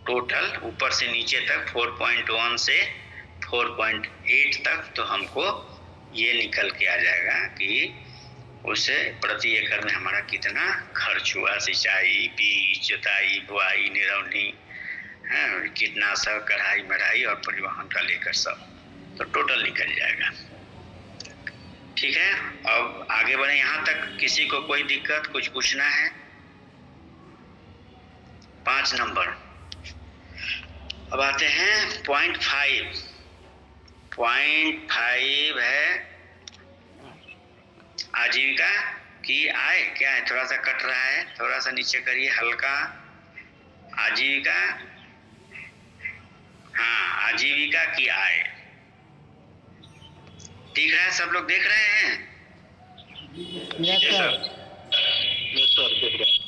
टोटल ऊपर से नीचे तक 4.1 से 4.8 तक, तो हमको ये निकल के आ जाएगा कि उसे प्रति एकड़ में हमारा कितना खर्च हुआ, सिंचाई, बीज, जुताई, बुआई, निरौनी, कीटनाशक, कढ़ाई मढ़ाई और परिवहन का लेकर सब, तो टोटल निकल जाएगा। ठीक है, अब आगे बढ़े। यहाँ तक किसी को कोई दिक्कत, कुछ पूछना है? 5 नंबर। अब आते हैं पॉइंट 5 है आजीविका की आय। क्या है, थोड़ा सा कट रहा है, थोड़ा सा नीचे करिए हल्का। आजीविका, हाँ, आजीविका की आय दिख रहा है? सब लोग देख रहे हैं? यस सर, देख रहे हैं।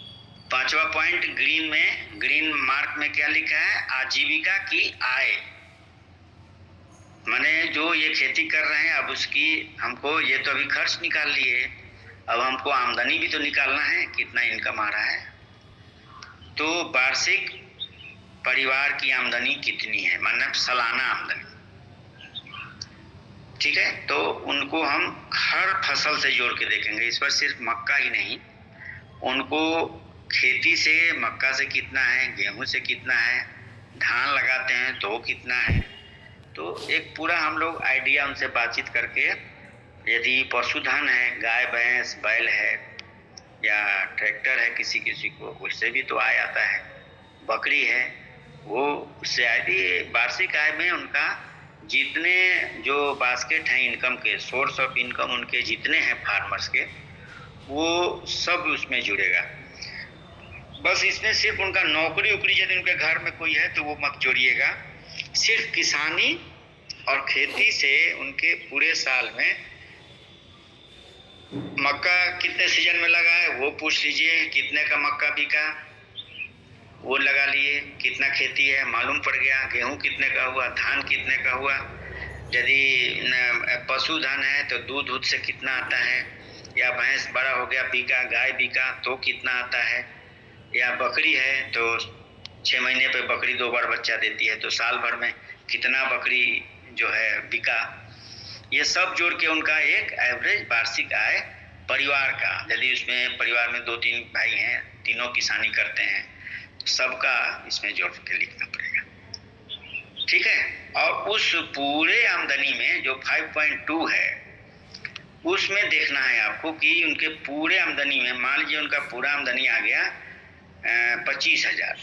5वां पॉइंट ग्रीन में, ग्रीन मार्क में क्या लिखा है, आजीविका की आय। माने जो ये खेती कर रहे हैं, अब उसकी हमको, ये तो अभी खर्च निकाल लिए, अब हमको आमदनी भी तो निकालना है, कितना इनकम आ रहा है। तो वार्षिक परिवार की आमदनी कितनी है, मतलब सालाना आमदनी। ठीक है, तो उनको हम हर फसल से जोड़ के देखेंगे, इस पर सिर्फ मक्का ही नहीं, उनको खेती से मक्का से कितना है, गेहूं से कितना है, धान लगाते हैं तो कितना है, तो एक पूरा हम लोग आइडिया उनसे बातचीत करके, यदि पशुधन है, गाय भैंस बैल है या ट्रैक्टर है किसी किसी को, उससे भी तो आय आता है, बकरी है वो उससे आय भी। वार्षिक आय में उनका जितने जो बास्केट हैं इनकम के, सोर्स ऑफ इनकम उनके जितने हैं फार्मर्स के, वो सब उसमें जुड़ेगा। बस इसमें सिर्फ उनका नौकरी उकरी यदि उनके घर में कोई है तो वो मत जोड़िएगा, सिर्फ किसानी और खेती से उनके पूरे साल में मक्का कितने सीजन में लगा है वो पूछ लीजिए, कितने का मक्का बिका वो लगा लिए, कितना खेती है मालूम पड़ गया, गेहूं कितने का हुआ, धान कितने का हुआ, यदि पशुधन है तो दूध से कितना आता है, या भैंस बड़ा हो गया बिका, गाय बिका तो कितना आता है, या बकरी है तो 6 महीने पे बकरी 2 बार बच्चा देती है तो साल भर में कितना बकरी जो है बिका। ये सब जोड़ के उनका एक एवरेज वार्षिक आय परिवार का, यदि उसमें परिवार में 2-3 भाई हैं, तीनों किसानी करते हैं, तो सबका इसमें जोड़ के लिखना पड़ेगा। ठीक है, और उस पूरे आमदनी में जो 5.2 है उसमें देखना है आपको कि उनके पूरे आमदनी में, मान लीजिए उनका पूरा आमदनी आ गया 25,000,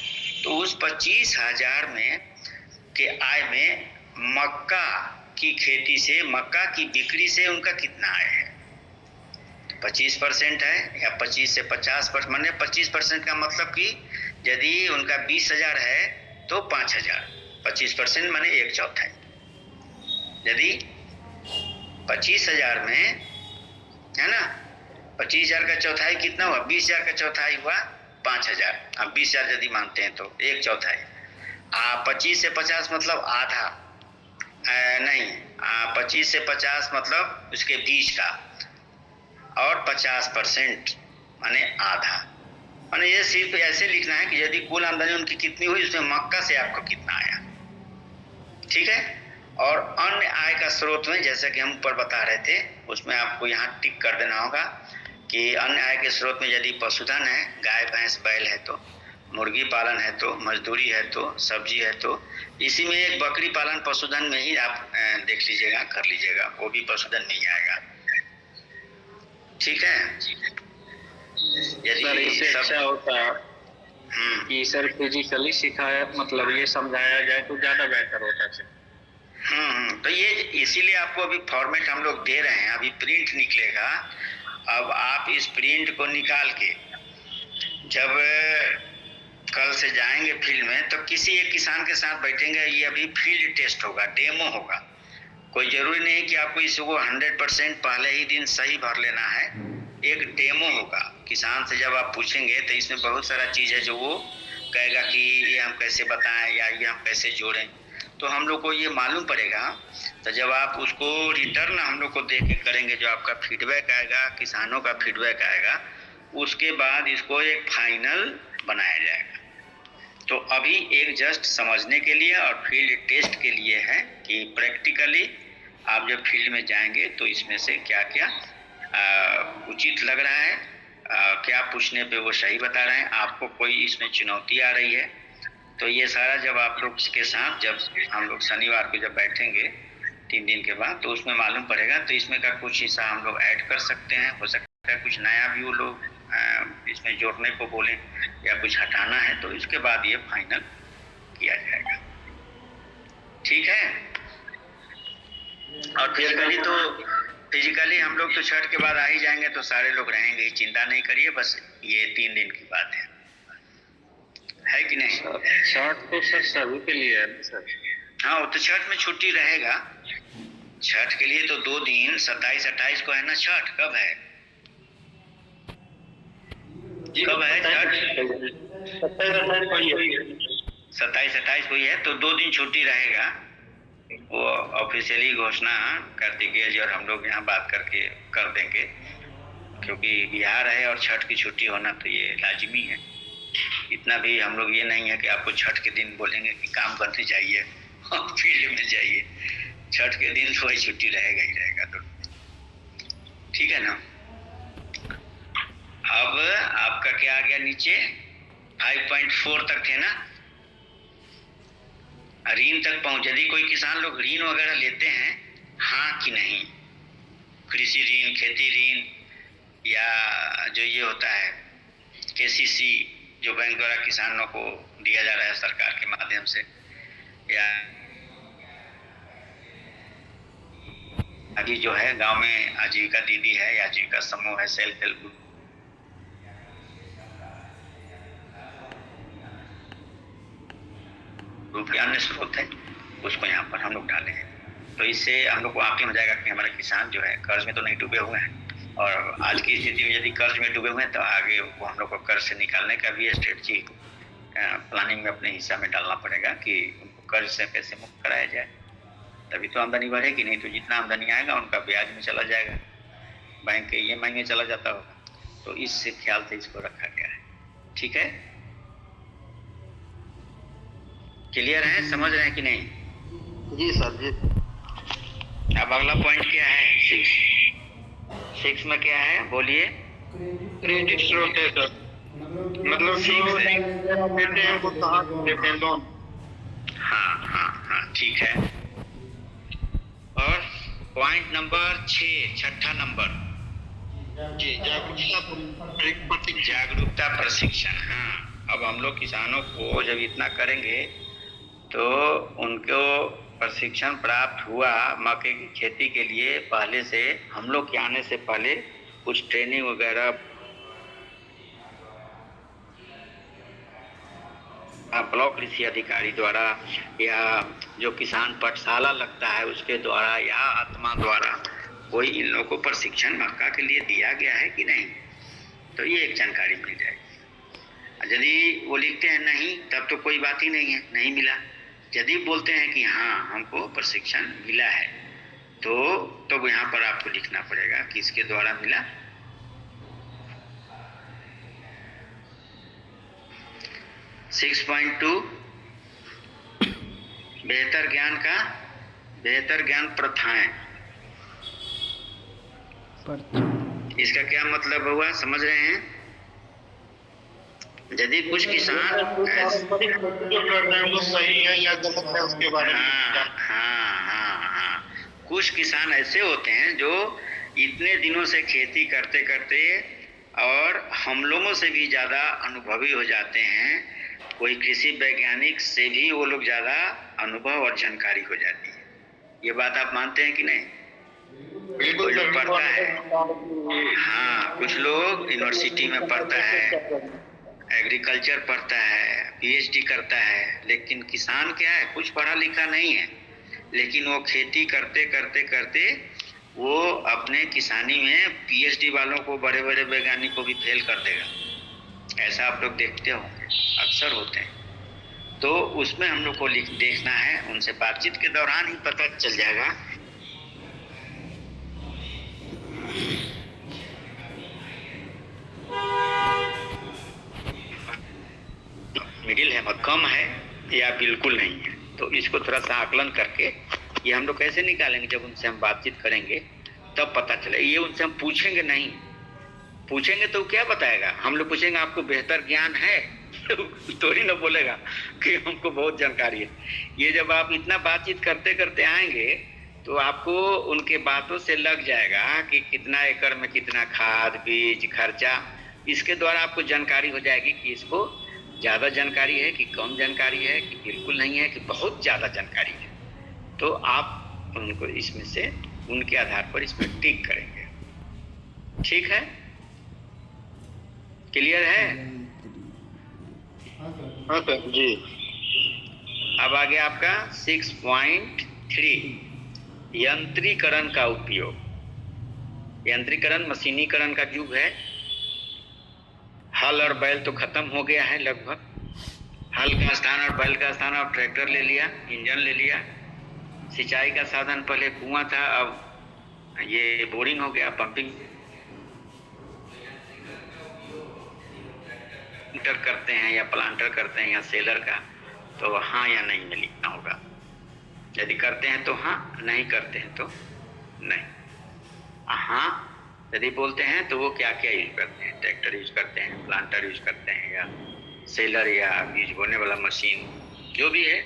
तो उस 25,000 में के आय में मक्का की खेती से, मक्का की बिक्री से उनका कितना आय है, 25% है या 25 से 50%, माने 25% का मतलब कि यदि उनका 20,000 है तो 5,000, 25% माने 1/4। यदि 25,000 में है ना, 25,000 का चौथाई कितना हुआ, 20,000 का चौथाई हुआ 5,000। अब 20,000 यदि मानते हैं तो 1/4। 25 से 50 मतलब आधा, नहीं 25 से 50 मतलब उसके बीच का, और 50% माने आधा। माने ये सिर्फ ऐसे लिखना है कि यदि कुल आमदनी उनकी कितनी हुई, उसमें मक्का से आपको कितना आया। ठीक है, और अन्य आय का स्रोत में जैसे कि हम ऊपर बता रहे थे, उसमें आपको यहाँ टिक कर देना होगा कि अन्य आय के स्रोत में यदि पशुधन है, गाय भैंस बैल है तो, मुर्गी पालन है तो, मजदूरी है तो, सब्जी है तो, इसी में एक बकरी पालन पशुधन में ही आप देख लीजिएगा, कर लीजिएगा, वो भी पशुधन में ही आएगा। ठीक है, सर इससे अच्छा होता कि सर फिजिकली सिखाया, मतलब ये समझाया जाए तो ज्यादा बेहतर होता है। तो ये इसीलिए आपको अभी फॉर्मेट हम लोग दे रहे हैं, अभी प्रिंट निकलेगा। अब आप इस प्रिंट को निकाल के जब कल से जाएंगे फील्ड में, तो किसी एक किसान के साथ बैठेंगे, ये अभी फील्ड टेस्ट होगा, डेमो होगा, कोई जरूरी नहीं कि आपको इसको 100% पहले ही दिन सही भर लेना है। एक डेमो होगा, किसान से जब आप पूछेंगे तो इसमें बहुत सारा चीज़ है जो वो कहेगा कि ये हम कैसे बताएं या ये हम कैसे जोड़ें, तो हम लोग को ये मालूम पड़ेगा। तो जब आप उसको रिटर्न हम लोग को दे के करेंगे, जो आपका फीडबैक आएगा, किसानों का फीडबैक आएगा, उसके बाद इसको एक फाइनल बनाया जाएगा। तो अभी एक जस्ट समझने के लिए और फील्ड टेस्ट के लिए है कि प्रैक्टिकली आप जब फील्ड में जाएंगे तो इसमें से क्या क्या उचित लग रहा है, क्या पूछने पे वो सही बता रहे हैं, आपको कोई इसमें चुनौती आ रही है, तो ये सारा जब आप लोग के साथ जब हम लोग शनिवार को जब बैठेंगे 3 दिन के बाद, तो उसमें मालूम पड़ेगा। तो इसमें का कुछ हिस्सा हम लोग ऐड कर सकते हैं, हो सकता है कुछ नया भी वो लोग इसमें जोड़ने को बोलें या कुछ हटाना है, तो इसके बाद ये फाइनल किया जाएगा। ठीक है। और फिजिकली हम लोग तो छठ के बाद आ ही जाएंगे, तो सारे लोग रहेंगे ही, चिंता नहीं करिए। बस ये 3 दिन की बात है कि नहीं? छठ तो सर सभी के लिए है सर। हाँ, वो तो छठ में छुट्टी रहेगा। छठ के लिए तो 2 दिन 27-28 को है ना छठ। कब है छठ? 27-28 को ही है, तो 2 दिन छुट्टी रहेगा। वो ऑफिशियली घोषणा कर दी गई और हम लोग यहाँ बात करके कर देंगे, क्योंकि बिहार है और छठ की छुट्टी होना तो ये लाजिमी है। इतना भी हम लोग ये नहीं है कि आपको छठ के दिन बोलेंगे कि काम करने जाइए और फील्ड में जाइए। छठ के दिन तो वही छुट्टी रहेगा ही रहेगा। तो ठीक है ना। अब आपका क्या आ गया नीचे? 5.4 तक थे ना, ऋण तक पहुंच। यदि कोई किसान लोग ऋण वगैरह लेते हैं, हाँ कि नहीं, कृषि ऋण, खेती ऋण, या जो ये होता है KCC जो बैंक द्वारा किसानों को दिया जा रहा है सरकार के माध्यम से, या अभी जो है गांव में आजीविका दीदी है या आजीविका समूह है, सेल्फ हेल्प ग्रुप, के अन्य स्रोत है, उसको यहाँ पर हम लोग डाले हैं। तो इससे हम लोग को आकलन हो जाएगा कि हमारे किसान जो है कर्ज में तो नहीं डूबे हुए हैं, और आज की स्थिति में यदि कर्ज में डूबे हुए हैं तो आगे वो हम लोग को कर्ज से निकालने का भी स्ट्रेटजी प्लानिंग में अपने हिस्सा में डालना पड़ेगा कि उनको कर्ज से कैसे मुक्त कराया जाए। तभी तो आमदनी बढ़ेगी, नहीं तो जितना आमदनी आएगा उनका ब्याज में चला जाएगा, बैंक के EMI में चला जाता होगा। तो इस ख्याल से इसको रखा गया है। ठीक है, क्लियर है, समझ रहे हैं कि नहीं? जी सर जी। अब अगला पॉइंट क्या है? 6 में क्या है बोलिए? क्रेडिट स्रोत है सर, मतलब हाँ, ठीक है। और पॉइंट नंबर 6, छठा नंबर जी, जागरूकता प्रशिक्षण। हाँ, अब हम लोग किसानों को जब इतना करेंगे तो उनको प्रशिक्षण प्राप्त हुआ मक्के की खेती के लिए। पहले से हम लोग के आने से पहले कुछ ट्रेनिंग वगैरह ब्लॉक कृषि अधिकारी द्वारा या जो किसान पाठशाला लगता है उसके द्वारा या आत्मा द्वारा कोई इन लोगों को प्रशिक्षण मक्का के लिए दिया गया है कि नहीं, तो ये एक जानकारी मिल जाएगी। यदि वो लिखते हैं नहीं, तब तो कोई बात ही नहीं है, नहीं मिला। यदि बोलते हैं कि हाँ हमको प्रशिक्षण मिला है, तो यहाँ पर आपको लिखना पड़ेगा कि इसके द्वारा मिला। सिक्स 6.2 बेहतर ज्ञान प्रथाएं। इसका क्या मतलब हुआ, समझ रहे हैं? यदि कुछ किसान सही है या गलत है उसके बारे में। हाँ, कुछ किसान ऐसे होते हैं जो इतने दिनों से खेती करते करते और हम लोगों से भी ज़्यादा अनुभवी हो जाते हैं। कोई कृषि वैज्ञानिक से भी वो लोग ज़्यादा अनुभव और जानकारी हो जाती है। ये बात आप मानते हैं कि नहीं? कोई लोग पढ़ता है, हाँ, कुछ लोग यूनिवर्सिटी में पढ़ता है, एग्रीकल्चर पढ़ता है, PhD करता है, लेकिन किसान क्या है, कुछ पढ़ा लिखा नहीं है, लेकिन वो खेती करते करते करते वो अपने किसानी में पीएचडी वालों को, बड़े बड़े वैज्ञानिक को भी फेल कर देगा। ऐसा आप लोग देखते होंगे, अक्सर होते हैं। तो उसमें हम लोग को देखना है, उनसे बातचीत के दौरान ही पता चल जाएगा। मिडिल है, कम है या बिल्कुल नहीं है। तो इसको थोड़ा सा आकलन करके ये हम लोग कैसे निकालेंगे, जब उनसे हम बातचीत करेंगे तब पता चले। ये उनसे हम पूछेंगे नहीं, पूछेंगे तो क्या बताएगा। हम लोग पूछेंगे आपको बेहतर ज्ञान है तो ही ना बोलेगा कि हमको बहुत जानकारी है। ये जब आप इतना बातचीत करते करते आएंगे तो आपको उनके बातों से लग जाएगा कि कितना एकड़ में कितना खाद, बीज, खर्चा, इसके द्वारा आपको जानकारी हो जाएगी कि इसको ज़्यादा जानकारी है कि कम जानकारी है, कि बिल्कुल नहीं है, कि बहुत ज़्यादा जानकारी है। तो आप उनको इसमें से उनके आधार पर इसमें टिक करेंगे। ठीक है, क्लियर है? हाँ सर जी। अब आगे आपका 6.3 यंत्रीकरण का उपयोग। यंत्रीकरण, मशीनीकरण का युग है। हल और बैल तो खत्म हो गया है लगभग। हल का स्थान और बैल का स्थान अब ट्रैक्टर ले लिया, इंजन ले लिया। सिंचाई का साधन पहले कुआं था, अब ये बोरिंग हो गया, पंपिंग करते हैं या प्लांटर करते हैं या सेलर का। तो हाँ या नहीं में लिखना होगा। यदि करते हैं तो हाँ, नहीं करते हैं तो नहीं। हाँ यदि बोलते हैं तो वो क्या क्या यूज करते हैं, ट्रैक्टर यूज करते हैं, प्लांटर यूज करते हैं, या सेलर या बीज बोने वाला मशीन, जो भी है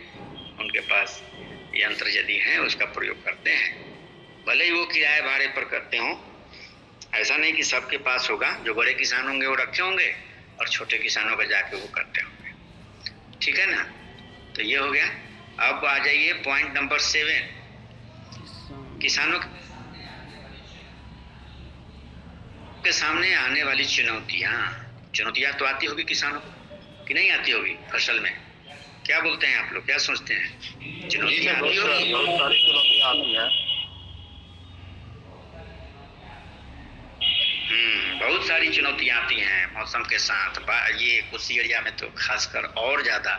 उनके पास यंत्र यदि है उसका प्रयोग करते हैं। भले ही वो किराए भाड़े पर करते हों, ऐसा नहीं कि सबके पास होगा। जो बड़े किसान होंगे वो रखे होंगे और छोटे किसानों का जाके वो करते होंगे। ठीक है ना? तो ये हो गया। अब आ जाइए पॉइंट नंबर 7, किसानों के सामने आने वाली चुनौतियां तो आती होगी किसानों को कि नहीं आती होगी फसल में? क्या बोलते हैं आप लोग, क्या सोचते हैं? चुनौतियां आती होगी, बहुत सारी चुनौतियां आती हैं। बहुत सारी चुनौतियां आती हैं मौसम के साथ। ये कोसी एरिया में तो खासकर और ज़्यादा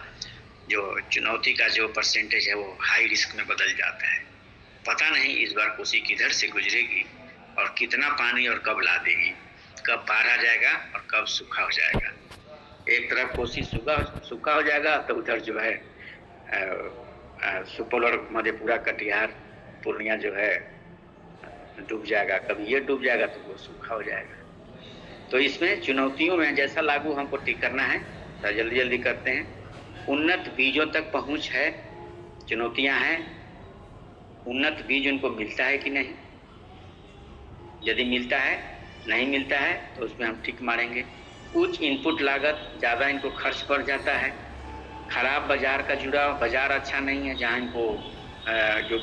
जो चुनौती का जो परसेंटेज है वो हाई रिस्क में बदल जाता है। पता नहीं इस बार कोसी किधर से गुजरेगी और कितना पानी और कब ला देगी, कब बाढ़ आ जाएगा और कब सूखा हो जाएगा। एक तरफ कोसी सूखा हो जाएगा तो उधर जो है सुपौल और मधेपुरा, कटिहार, पूर्णिया जो है डूब जाएगा। कभी ये डूब जाएगा तो वो सूखा हो जाएगा। तो इसमें चुनौतियों में जैसा लागू हमको टिक करना है तो जल्दी जल्दी करते हैं। उन्नत बीजों तक पहुंच है, चुनौतियां हैं। उन्नत बीज उनको मिलता है कि नहीं? यदि मिलता है, नहीं मिलता है तो उसमें हम टिक मारेंगे। उच्च इनपुट लागत, ज़्यादा इनको खर्च बढ़ जाता है। खराब बाजार का जुड़ाव, बाजार अच्छा नहीं है जहाँ इनको जो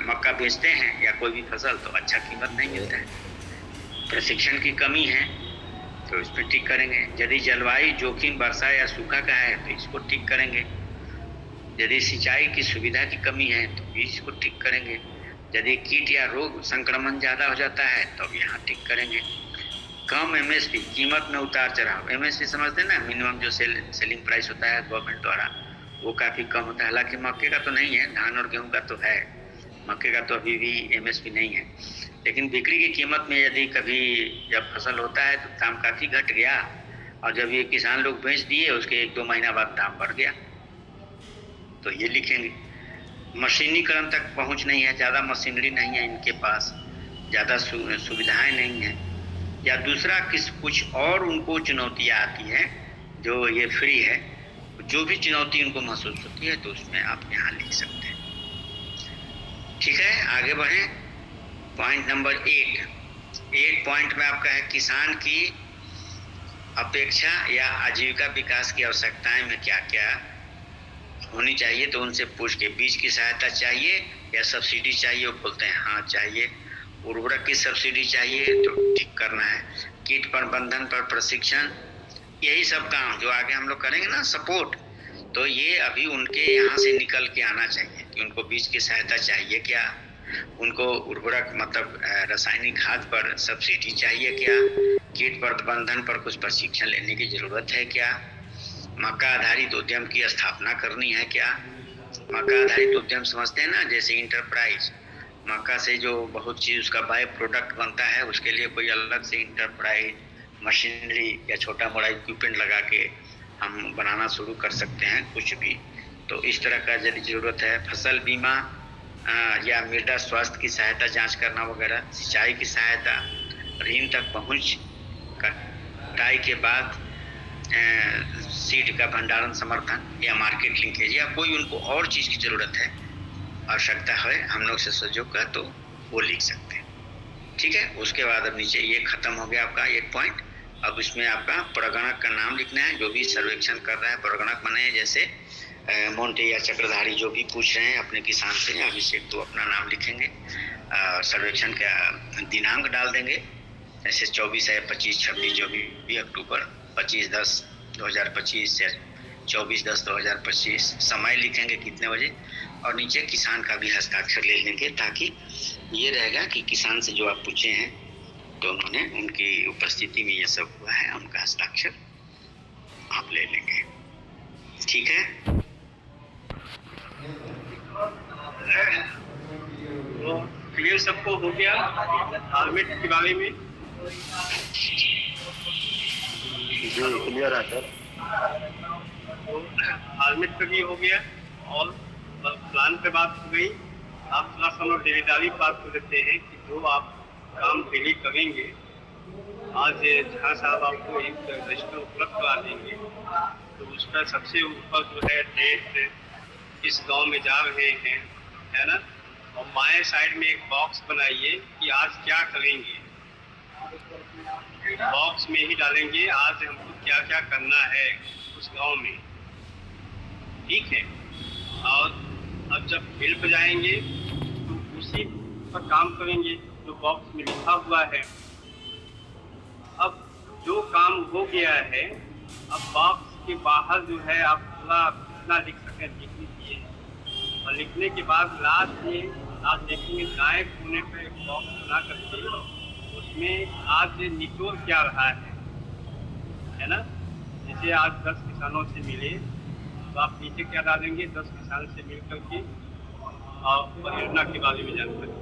मक्का बेचते हैं या कोई भी फसल तो अच्छा कीमत नहीं मिलता है। प्रशिक्षण की कमी है तो इस पर टिक करेंगे। यदि जलवायु जोखिम, वर्षा या सूखा का है तो इसको टिक करेंगे। यदि सिंचाई की सुविधा की कमी है तो भी इसको टिक करेंगे। यदि कीट या रोग संक्रमण ज़्यादा हो जाता है तो यहाँ टिक करेंगे। कम एमएसपी, कीमत में उतार चढ़ाव। एमएसपी समझते हैं ना, मिनिमम जो सेलिंग प्राइस होता है गवर्नमेंट द्वारा, वो काफ़ी कम होता है। हालांकि मक्के का तो नहीं है, धान और गेहूं का तो है। मक्के का तो अभी भी एमएसपी नहीं है, लेकिन बिक्री की कीमत में यदि कभी जब फसल होता है तो दाम काफ़ी घट गया और जब ये किसान लोग बेच दिए उसके 1-2 महीना बाद दाम बढ़ गया तो ये लिखेंगे। मशीनीकरण तक पहुंच नहीं है, ज़्यादा मशीनरी नहीं है इनके पास, ज़्यादा सुविधाएं नहीं हैं, या दूसरा कुछ और उनको चुनौतियाँ आती हैं जो ये फ्री है। जो भी चुनौती उनको महसूस होती है तो उसमें आप यहाँ लिख सकते हैं। ठीक है, आगे बढ़ें। पॉइंट नंबर 8 पॉइंट में आपका है किसान की अपेक्षा या आजीविका विकास की आवश्यकताएं में क्या क्या होनी चाहिए। तो उनसे पूछ के, बीज की सहायता चाहिए या सब्सिडी चाहिए? वो बोलते हैं हाँ चाहिए। उर्वरक की सब्सिडी चाहिए तो ठीक करना है। कीट प्रबंधन पर प्रशिक्षण, यही सब काम जो आगे हम लोग करेंगे ना, सपोर्ट, तो ये अभी उनके यहाँ से निकल के आना चाहिए। कि उनको बीज की सहायता चाहिए क्या, उनको उर्वरक मतलब रासायनिक खाद पर सब्सिडी चाहिए क्या, कीट प्रबंधन पर कुछ प्रशिक्षण लेने की जरूरत है क्या, मक्का आधारित उद्यम की स्थापना करनी है क्या। मक्का आधारित उद्यम समझते हैं ना, जैसे इंटरप्राइज, मक्का से जो बहुत चीज उसका बाय प्रोडक्ट बनता है, उसके लिए कोई अलग से इंटरप्राइज मशीनरी या छोटा मोटा इक्विपमेंट लगा के हम बनाना शुरू कर सकते हैं कुछ भी। तो इस तरह का यदि जरूरत है, फसल बीमा या मृदा स्वास्थ्य की सहायता जांच करना वगैरह, सिंचाई की सहायता, ऋण तक पहुंच, कटाई के बाद सीड का भंडारण समर्थन या मार्केट लिंकेज या कोई उनको और चीज की जरूरत है, आवश्यकता है हम लोग से सहयोग का, तो वो लिख सकते हैं। ठीक है, उसके बाद अब नीचे ये खत्म हो गया आपका एक पॉइंट। अब इसमें आपका प्रगणक का नाम लिखना है, जो भी सर्वेक्षण कर रहा है। प्रगणक माने जैसे मोंटे या चक्रधारी जो भी पूछ रहे हैं अपने किसान से, अभिषेक तो अपना नाम लिखेंगे, सर्वेक्षण का दिनांक डाल देंगे, जैसे 24 है, 25, 26 जो भी अक्टूबर, 25/10/2025 या 24/10/2025, समय लिखेंगे कितने बजे, और नीचे किसान का भी हस्ताक्षर ले लेंगे, ताकि ये रहेगा कि किसान से जो आप पूछे हैं तो उन्होंने उनकी उपस्थिति में ये सब हुआ है, उनका हस्ताक्षर आप ले लेंगे। ठीक है, तो क्लियर सबको हो गया फॉर्मेट के बारे में? जी क्लियर है सर। तो फॉर्मेट पे भी हो गया और प्लान पे बात हो गई। आप थोड़ा सा डेलीदारी बात कर देते हैं कि जो आप काम डेली करेंगे, आज जहाँ साहब आपको एक रजिस्टर उपलब्ध करा देंगे, तो उसका सबसे ऊपर जो है डेट, किस गांव में जा रहे हैं, है ना, और बाएं साइड में एक बॉक्स बनाइए कि आज क्या करेंगे। बॉक्स में ही डालेंगे आज हमको क्या क्या करना है उस गांव में। ठीक है, और अब जब फील्ड पर जाएंगे तो उसी पर काम करेंगे जो बॉक्स में लिखा हुआ है। अब जो काम हो गया है, अब बॉक्स के बाहर जो है आप पूरा कितना लिख सकें लिख लीजिए, और लिखने के बाद लास्ट में आप देखेंगे दाएं कोने पे एक बॉक्स बना करके उसमें आज निचोड़ क्या रहा है ना। जैसे आज 10 किसानों से मिले तो आप नीचे क्या डालेंगे, 10 किसान से मिल करके और परियोजना के बारे में जानकारी।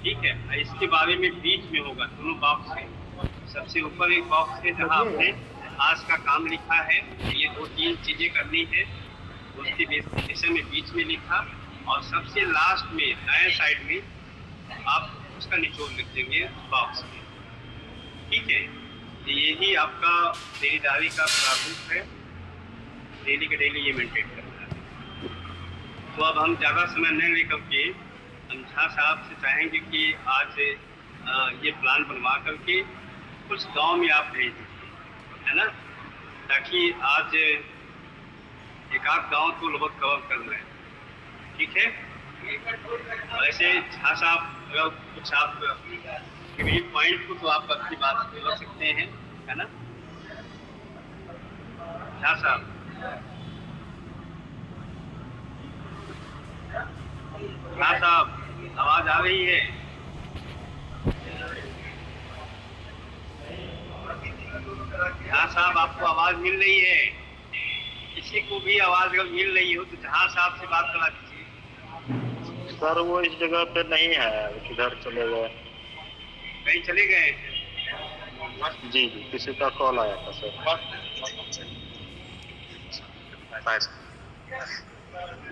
ठीक है, इसके बारे में बीच में होगा दोनों बॉक्स है। सबसे ऊपर एक बॉक्स है जहाँ आपने आज का काम लिखा है, ये 2-3 चीजें करनी है, उसके विषय में बीच में लिखा, और सबसे लास्ट में दाएं साइड में आप उसका निचोड़ लिख देंगे बॉक्स में। ठीक है, यही आपका डेलीदारी का प्रारूप है, डेली के डेली ये मेंटेन करना है। तो अब हम ज़्यादा समय नहीं लेकर के हम झा साहब से चाहेंगे कि आज ये प्लान बनवा करके कुछ गांव में आप भेज दीजिए, है ना, ताकि आज एक आध गाँव तो लगभग कवर कर रहे हैं। ठीक है, वैसे झा साहब अगर कुछ आप किसी पॉइंट को तो आप अपनी बात कर सकते हैं, है ना झा साहब? झा साहब आवाज आ रही है? झा साहब आपको आवाज मिल रही है? किसी को भी आवाज अगर मिल रही हो तो झा साहब से बात करा दीजिए। सर वो इस जगह पे नहीं है, किधर चले गए? कहीं चले गए? जी जी, किसी का कॉल आया था सर।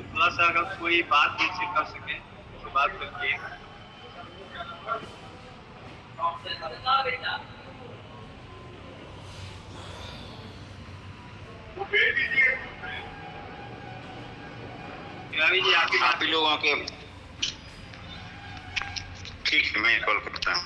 थोड़ा सा अगर कोई बात मुझसे कर सके तो बात करके। जी आप ही लोगों के ठीक है, मैं कॉल करता हूँ।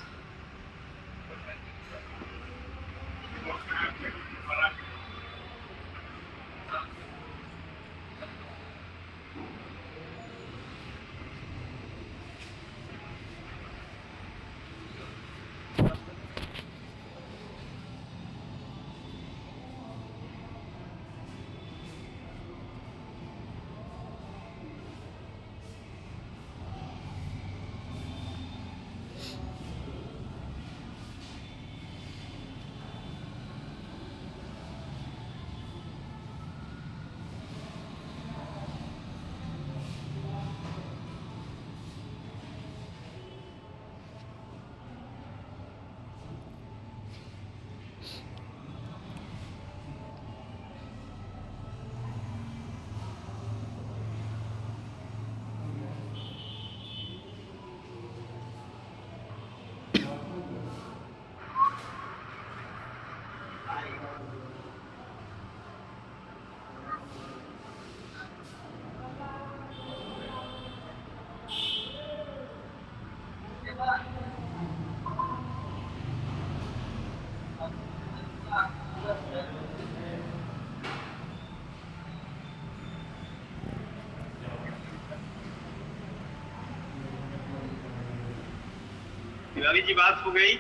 रवि जी बात हो गई?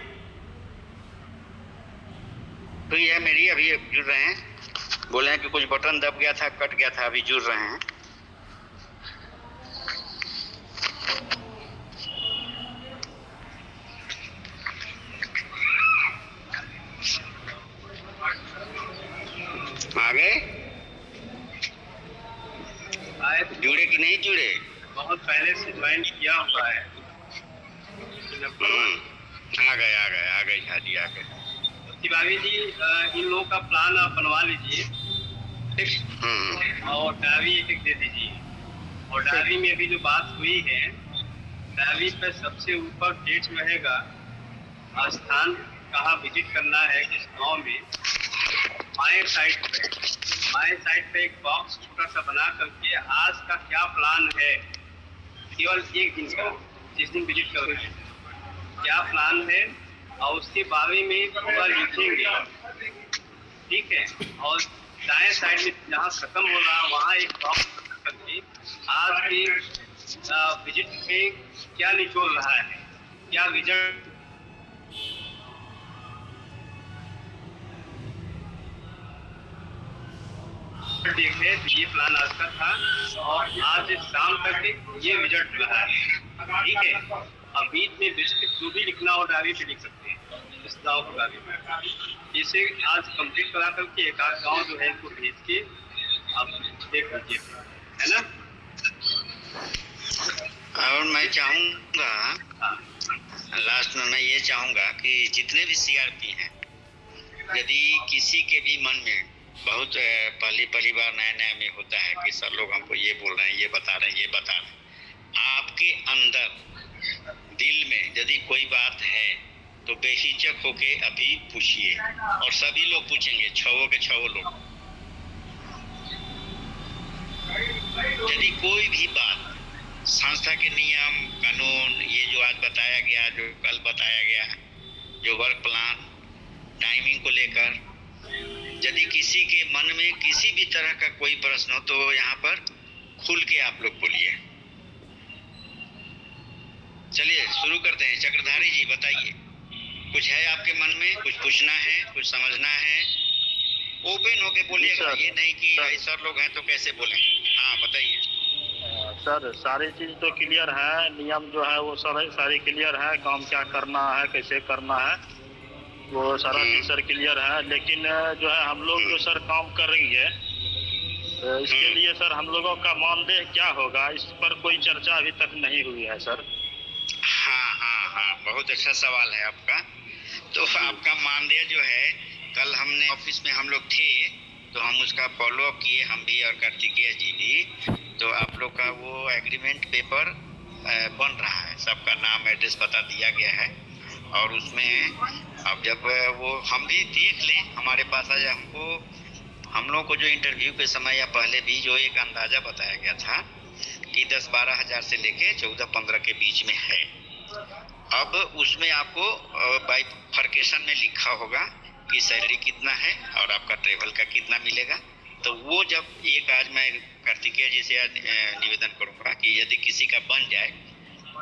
तो ये मेरी अभी जुड़ रहे हैं, बोले हैं कि कुछ बटन दब गया था, कट गया था, अभी जुड़ रहे हैं। आ गए? आए जुड़े कि नहीं जुड़े? बहुत पहले से ज्वाइन किया हुआ है। आ गए झाजी आ गए। तिवारी जी, इन लोगों का प्लान आप बनवा लीजिए, ठीक? और डायरी एक दे दीजिए। और डायरी में भी जो बात हुई है, डायरी पे सबसे ऊपर डेट रहेगा, स्थान कहाँ विजिट करना है, किस गांव में। माय साइट पे एक बॉक्स छोटा सा बना करके आज का क्या प्लान है, केवल एक दिन का, जिस दिन विजिट करोगे क्या प्लान है, और उसके बारे में पूरा लिखेंगे, ठीक है। और दाएं साइड में जहाँ खत्म हो रहा वहाँ एक बॉक्स करके आज के विजिट में क्या निचोड़ रहा है, क्या रिजल्ट देखे, ये प्लान आज का था और आज शाम तक ये रिजल्ट रहा है, ठीक है। अब बीच में डिस्ट्रिक्ट जो भी लिखना हो डायरी पे लिख सकते हैं, इस गाँव को डायरी में। इसे आज कंप्लीट करा करके एक आध गाँव जो है इनको भेज के आप देख लीजिए, है ना। और मैं चाहूँगा लास्ट में मैं ये चाहूँगा कि जितने भी सीआरपी हैं, यदि किसी के भी मन में बहुत पहली बार नया में होता है कि सर लोग हमको ये बोल रहे हैं, ये बता रहे हैं, आपके अंदर दिल में यदि कोई बात है तो बेहिचक होके अभी पूछिए, और सभी लोग पूछेंगे, 6 के 6 लोग। यदि कोई भी बात संस्था के नियम कानून, ये जो आज बताया गया, जो कल बताया गया, जो वर्क प्लान, टाइमिंग को लेकर, यदि किसी के मन में किसी भी तरह का कोई प्रश्न हो तो यहाँ पर खुल के आप लोग बोलिए। चलिए शुरू करते हैं। चक्रधारी जी बताइए, कुछ है आपके मन में, कुछ पूछना है, कुछ समझना है, ओपन होके बोलिएगा, ये नहीं कि सर लोग हैं तो कैसे बोलें। हाँ बताइए सर। सारी चीज तो क्लियर है, नियम जो है वो सारी क्लियर है, काम क्या करना है, कैसे करना है, वो सारा चीज सर क्लियर है। लेकिन जो है हम लोग जो सर काम कर रही है, इसके लिए सर हम लोगों का मानदेय क्या होगा, इस पर कोई चर्चा अभी तक नहीं हुई है सर। हाँ, बहुत अच्छा सवाल है आपका। तो आपका मानदेय जो है, कल हमने ऑफिस में हम लोग थे तो हम उसका फॉलो अप किए, हम भी और कार्तिकेय जी भी। तो आप लोग का वो एग्रीमेंट पेपर बन रहा है, सबका नाम एड्रेस पता दिया गया है, और उसमें अब जब वो हम भी देख लें, हमारे पास आया, हम लोगों को जो इंटरव्यू के समय या पहले भी जो एक अंदाजा बताया गया था कि 10-12 हज़ार से लेके 14-15 के बीच में है। अब उसमें आपको बाइफर्केशन में लिखा होगा कि सैलरी कितना है और आपका ट्रेवल का कितना मिलेगा। तो वो जब एक आज मैं कार्तिकेय जी से निवेदन करूँगा कि यदि किसी का बन जाए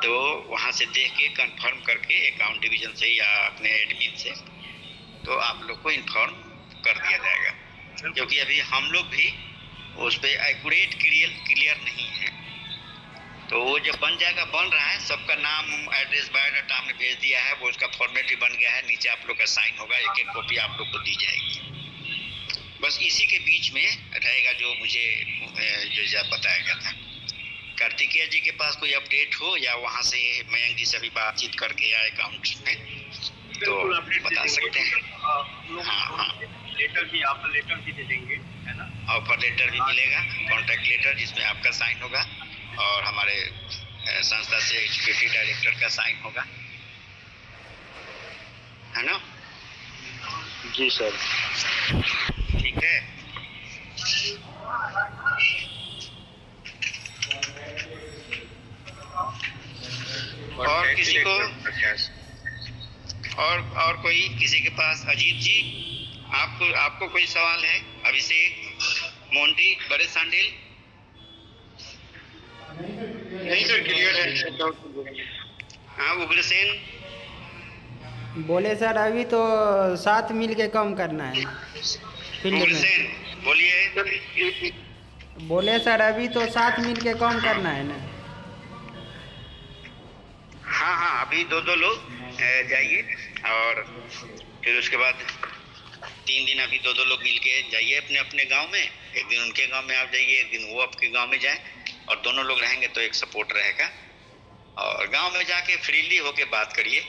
तो वहाँ से देख के कंफर्म करके अकाउंट डिवीजन से या अपने एडमिन से तो आप लोग को इन्फॉर्म कर दिया जाएगा, क्योंकि अभी हम लोग भी उस पर एक्यूरेट क्लियर नहीं है। तो वो जब बन जाएगा, बन रहा है, सबका नाम एड्रेस बायोडाटा हमने भेज दिया है, वो उसका फॉर्मेट भी बन गया है, नीचे आप लोग का साइन होगा, एक कॉपी आप लोग को दी जाएगी। बस इसी के बीच में रहेगा जो मुझे जो बताया गया था। कार्तिकेय जी के पास कोई अपडेट हो या वहाँ से मयंक जी से भी बातचीत करके या अकाउंट में तो बता सकते हैं। हाँ, लेटर भी, ऑफर लेटर भी दे देंगे, है ना। ऑफर लेटर भी मिलेगा, कॉन्ट्रैक्ट लेटर जिसमें आपका साइन होगा और हमारे संस्था से एग्जीक्यूटिव डायरेक्टर का साइन होगा, है ना। जी सर, ठीक है। और किसी को और कोई किसी के पास? अजीत जी, आपको कोई सवाल है? अभिषेक, मोंटी, बड़े सांडिल? नहीं सर, क्लियर है। हाँ, उग्रसेन, बोले सर अभी तो 7 मिल के कम करना है फील्ड में। हुसैन बोलिए। बोले सर अभी तो 7 मिल के कम करना है ना। हाँ हाँ, अभी दो लोग जाइए और फिर उसके बाद 3 दिन अभी दो लोग मिल के जाइए अपने अपने गांव में। एक दिन उनके गांव में आप जाइए, एक दिन वो आपके गांव में जाए, और दोनों लोग रहेंगे तो एक सपोर्ट रहेगा। और गांव में जाके फ्रीली होके बात करिए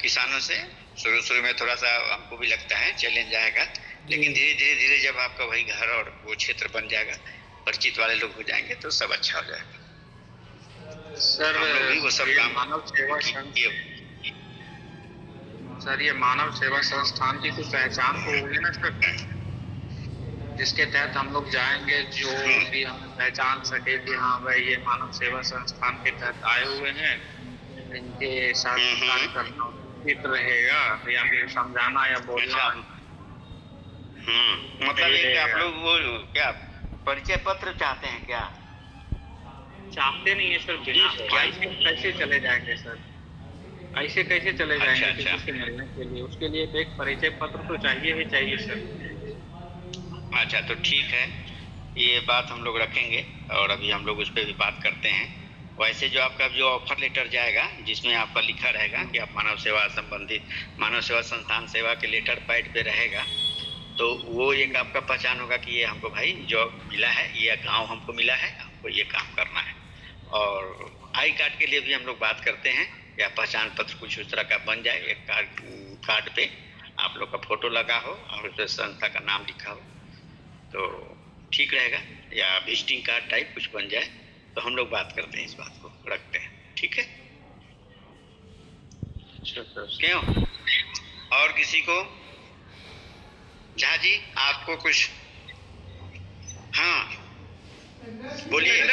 किसानों से। शुरू में थोड़ा सा हमको भी लगता है चैलेंज आएगा, लेकिन धीरे जब आपका वही घर और वो क्षेत्र बन जाएगा, परिचित वाले लोग हो जाएंगे तो सब अच्छा हो जाएगा। सर भी वो सब ये काम मानव सेवा सर ये मानव सेवा संस्थान की कुछ पहचान तो होगी ना सर, जिसके तहत हम लोग जाएंगे, जो भी हम पहचान सके कि हाँ भाई ये मानव सेवा संस्थान के तहत आए हुए हैं, इनके साथ कार्य करना उचित रहेगा, या फिर समझाना या बोलना। मतलब ये आप लोग वो क्या परिचय पत्र चाहते हैं क्या? चाहते नहीं है सर, बिना ऐसे कैसे चले जाएंगे सर, ऐसे कैसे चले जाएंगे किसी से मिलने के लिए? उसके लिए एक परिचय पत्र तो चाहिए ही चाहिए सर। अच्छा तो ठीक है, ये बात हम लोग रखेंगे और अभी हम लोग उस पर भी बात करते हैं। वैसे जो आपका जो ऑफर लेटर जाएगा जिसमें आपका लिखा रहेगा कि आप मानव सेवा संबंधित मानव सेवा संस्थान सेवा के लेटर पैड पे रहेगा, तो वो एक आपका पहचान होगा कि ये हमको भाई जॉब मिला है, ये गांव हमको मिला है, हमको ये काम करना है। और आई कार्ड के लिए भी हम लोग बात करते हैं, या पहचान पत्र कुछ उस तरह का बन जाए, एक कार्ड पे आप लोग का फोटो लगा हो और उस संस्था का नाम लिखा हो तो ठीक रहेगा, या विजिटिंग कार्ड टाइप कुछ बन जाए तो हम लोग बात करते हैं, इस बात को रखते हैं। ठीक है, क्यों? और किसी को? झा जी आपको कुछ? हाँ बोलिए।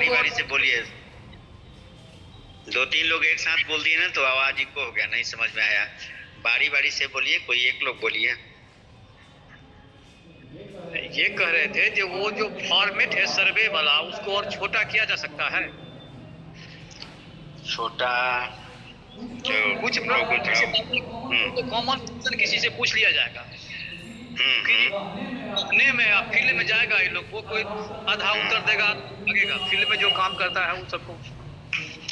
बारी से बोलिए, 2-3 लोग एक साथ बोल दिए ना तो आवाज इको हो गया, नहीं समझ में आया। बारी से बोलिए, कोई एक लोग बोलिए। ये कह रहे थे कि वो जो फॉर्मेट है सर्वे वाला, उसको और छोटा किया जा सकता है? छोटा कुछ कॉमन पर्सन किसी से पूछ लिया जाएगा अपने में, आप फील्ड में जाएगा ये लोग, वो कोई आधा उत्तर देगा, लगेगा फील्ड में जो काम करता है उन सबको।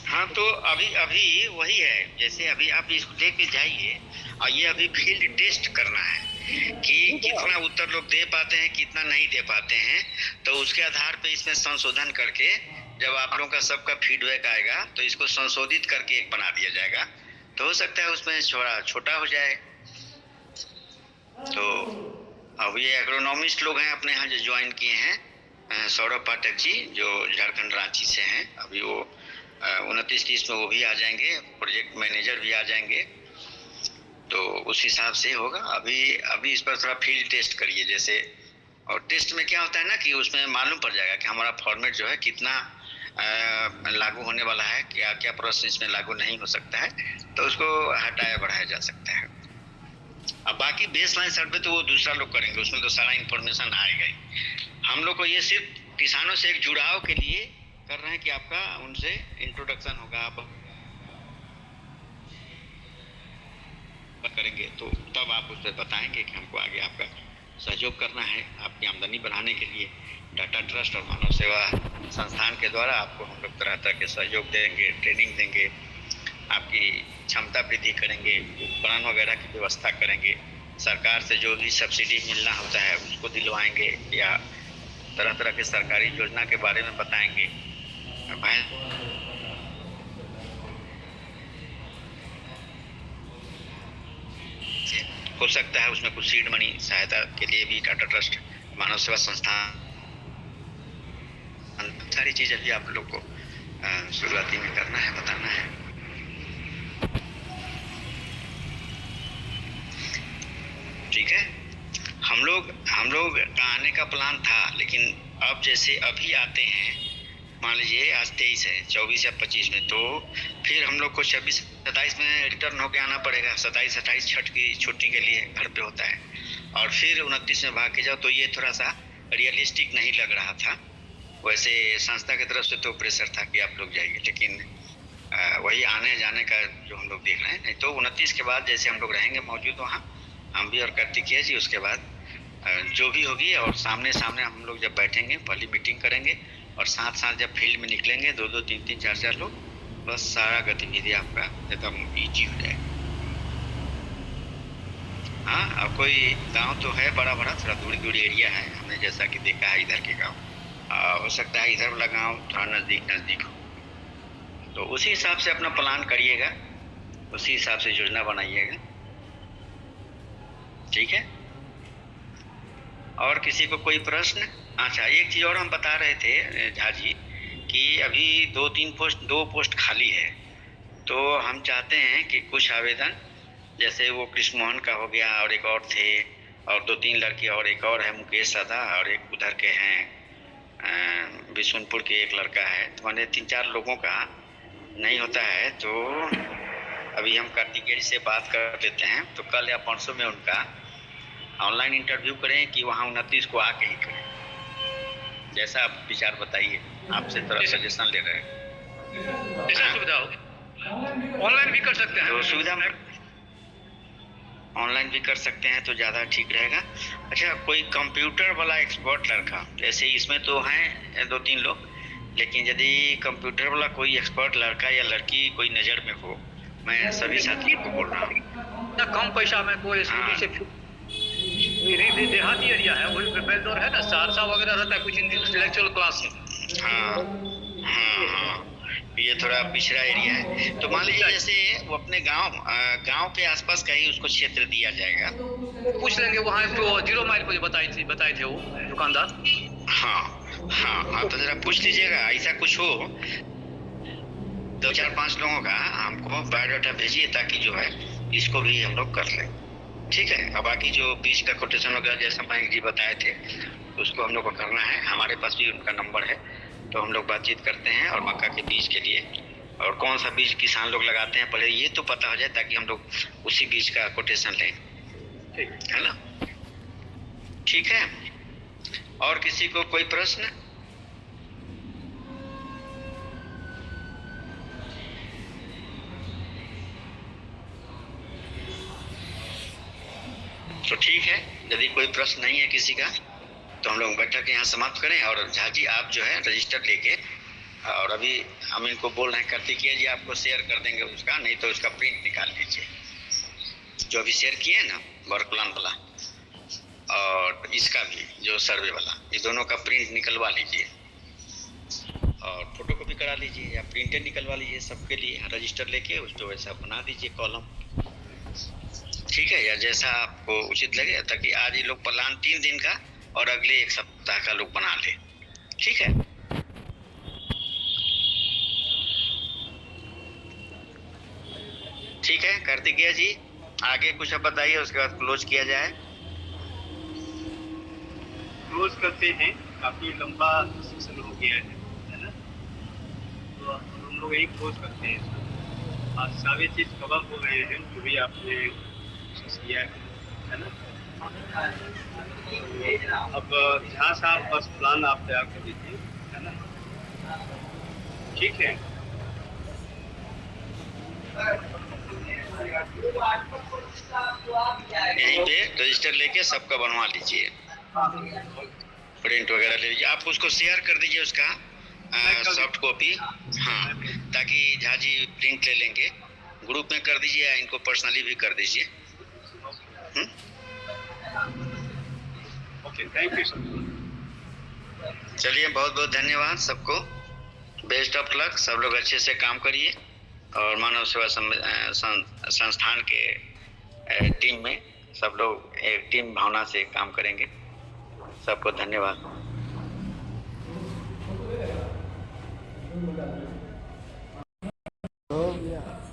हाँ तो अभी वही है, जैसे अभी आप इसको लेके जाइए और ये अभी फील्ड टेस्ट करना है कि कितना उत्तर लोग दे पाते हैं, कितना नहीं दे पाते हैं, तो उसके आधार पे इसमें संशोधन करके जब आप लोगों का सबका फीडबैक आएगा तो इसको संशोधित करके एक बना दिया जाएगा, तो हो सकता है उसमें छोटा हो जाए। तो अब ये एग्रोनॉमिस्ट लोग हैं अपने यहाँ जो ज्वाइन किए हैं, सौरभ पाठक जी जो झारखंड रांची से हैं, अभी वो 29-30 में वो भी आ जाएंगे, प्रोजेक्ट मैनेजर भी आ जाएंगे, तो उस हिसाब से होगा। अभी इस पर थोड़ा फील्ड टेस्ट करिए जैसे, और टेस्ट में क्या होता है ना कि उसमें मालूम पड़ जाएगा कि हमारा फॉर्मेट जो है कितना लागू होने वाला है, क्या प्रोसेस इसमें लागू नहीं हो सकता है, तो उसको हटाया बढ़ाया जा सकता है। अब बाकी बेसलाइन सर्वे तो वो दूसरा लोग करेंगे, उसमें तो सारा इंफॉर्मेशन आएगा ही। हम लोग को ये सिर्फ किसानों से एक जुड़ाव के लिए कर रहे हैं कि आपका उनसे इंट्रोडक्शन होगा, आप करेंगे तो तब आप उससे बताएंगे कि हमको आगे आपका सहयोग करना है, आपकी आमदनी बढ़ाने के लिए डाटा ट्रस्ट और मानव सेवा संस्थान के द्वारा आपको हम लोग तरह के सहयोग देंगे, ट्रेनिंग देंगे, आपकी क्षमता वृद्धि करेंगे, उपकरण वगैरह की व्यवस्था करेंगे, सरकार से जो भी सब्सिडी मिलना होता है उसको दिलवाएंगे, या तरह के सरकारी योजना के बारे में बताएंगे। हो सकता है उसमें कुछ सीड मनी सहायता के लिए भी टाटा ट्रस्ट, मानव सेवा संस्थान, सारी चीजें भी आप लोग को शुरुआती में करना है, बताना है। ठीक है, हम लोग का आने का प्लान था, लेकिन अब जैसे अभी आते हैं मान लीजिए आज 23 है, 24 या 25 में, तो फिर हम लोग को 26-27 में रिटर्न होके आना पड़ेगा। 27-28 छठ की छुट्टी के लिए घर पे होता है, और फिर 29 में भाग के जाओ, तो ये थोड़ा सा रियलिस्टिक नहीं लग रहा था। वैसे संस्था की तरफ से तो प्रेशर था कि आप लोग जाइए, लेकिन वही आने जाने का जो हम लोग देख रहे हैं। नहीं तो 29 के बाद जैसे हम लोग रहेंगे मौजूद वहाँ, हम भी और कार्तिकेय जी, उसके बाद जो भी होगी, और सामने सामने हम लोग जब बैठेंगे पहली मीटिंग करेंगे, और साथ साथ जब फील्ड में निकलेंगे 2-2, 3-3, 4-4 लोग, बस सारा गतिविधि आपका एकदम ईजी हो जाए। हाँ, अब कोई गांव तो है बड़ा बड़ा, थोड़ा दूरी एरिया है, हमने जैसा कि देखा है इधर के गांव। हो सकता है इधर वाला गांव थोड़ा नज़दीक हो, तो उसी हिसाब से अपना प्लान करिएगा, उसी हिसाब से योजना बनाइएगा, ठीक है। और किसी को कोई प्रश्न? अच्छा, एक चीज़ और हम बता रहे थे झा जी कि अभी 2 पोस्ट खाली है, तो हम चाहते हैं कि कुछ आवेदन, जैसे वो कृष्ण मोहन का हो गया, और एक और थे, और 2-3 लड़के, और एक और है मुकेश सादा, और एक उधर के हैं बिशुनपुर के एक लड़का है, तो मैंने 3-4 लोगों का नहीं होता है, तो अभी हम कार्तिकेय से बात कर लेते हैं। तो कल या परसों में उनका ऑनलाइन इंटरव्यू करें कि वहाँ 29 को आके ही करें, जैसा आप विचार बताइए, आपसे थोड़ा सजेशन ले रहे हैं। जैसा सुविधा हो, ऑनलाइन भी कर सकते हैं, तो सुविधा में ऑनलाइन भी कर सकते हैं तो ज़्यादा ठीक रहेगा। अच्छा, कोई कंप्यूटर वाला एक्सपर्ट लड़का, जैसे इसमें तो हैं 2-3 लोग, लेकिन यदि कंप्यूटर वाला कोई एक्सपर्ट लड़का या लड़की कोई नज़र में हो, मैं सभी साथियों को बोल रहा हूँ। ना कम पैसा में कोई स्कूटी से देहाती एरिया है, वही बेलदौर है ना, सहरसा वगैरह रहता है कुछ इंटेलेक्चुअल क्लास है। हाँ, ये थोड़ा पिछड़ा एरिया है, तो मान लीजिए जैसे वो अपने गांव के आसपास का ही उसको क्षेत्र दिया जाएगा। पूछ लेंगे वहाँ, तो 0 माइल पर बताए थे वो दुकानदार। हाँ, तो जरा पूछ लीजिएगा, ऐसा कुछ हो 2-4-5 लोगों का हमको बायोडाटा भेजिए, ताकि जो है इसको भी हम लोग कर लें, ठीक है। अब बाकी जो बीच का कोटेशन वगैरह जैसा मयंक जी बताए थे, उसको हम लोग को करना है। हमारे पास भी उनका नंबर है, तो हम लोग बातचीत करते हैं, और मक्का के बीज के लिए, और कौन सा बीज किसान लोग लगाते हैं पहले ये तो पता हो जाए, ताकि हम लोग उसी बीज का कोटेशन लें, है ना। ठीक है, और किसी को कोई प्रश्न? तो ठीक है, यदि कोई प्रश्न नहीं है किसी का, तो हम लोग बैठक यहाँ समाप्त करें। और झा जी आप जो है रजिस्टर लेके, और अभी हम इनको बोल रहे हैं कार्तिकेय जी आपको शेयर कर देंगे उसका, नहीं तो उसका प्रिंट निकाल लीजिए, जो अभी शेयर किए ना वर्क प्लान वाला, और इसका भी जो सर्वे वाला, ये दोनों का प्रिंट निकलवा लीजिए, और फोटोकॉपी करा लीजिए या प्रिंटेड निकलवा लीजिए, सबके लिए रजिस्टर लेके उसको वैसा बना दीजिए कॉलम, ठीक है, या जैसा आपको उचित लगे, ताकि आज ये लोग प्लान 3 दिन का और अगले 1 सप्ताह का लोग बना ले, ठीक है। ठीक है कार्तिकेय जी, आगे कुछ अब बताइए, उसके बाद क्लोज किया जाए। क्लोज करते हैं, काफी लंबा सेशन हो गया है ना, तो हम लोग यही क्लोज करते हैं। आज सारे चीज कवर हो रहे हैं जो भी आपने किया है ना। अब जहाँ से आप बस प्लान आप तैयार कर दीजिए, है ना, ठीक है। यहीं पे रजिस्टर लेके सबका बनवा लीजिए, प्रिंट वगैरह ले लीजिए, आप उसको शेयर कर दीजिए उसका सॉफ्ट कॉपी, हाँ, ताकि झा जी प्रिंट ले लेंगे, ग्रुप में कर दीजिए या इनको पर्सनली भी कर दीजिए। Okay, thank you sir. चलिए, बहुत बहुत धन्यवाद सबको, बेस्ट ऑफ लक, सब लोग अच्छे से काम करिए, और मानव सेवा संस्थान के टीम में सब लोग एक टीम भावना से काम करेंगे। सबको धन्यवाद। हो गया।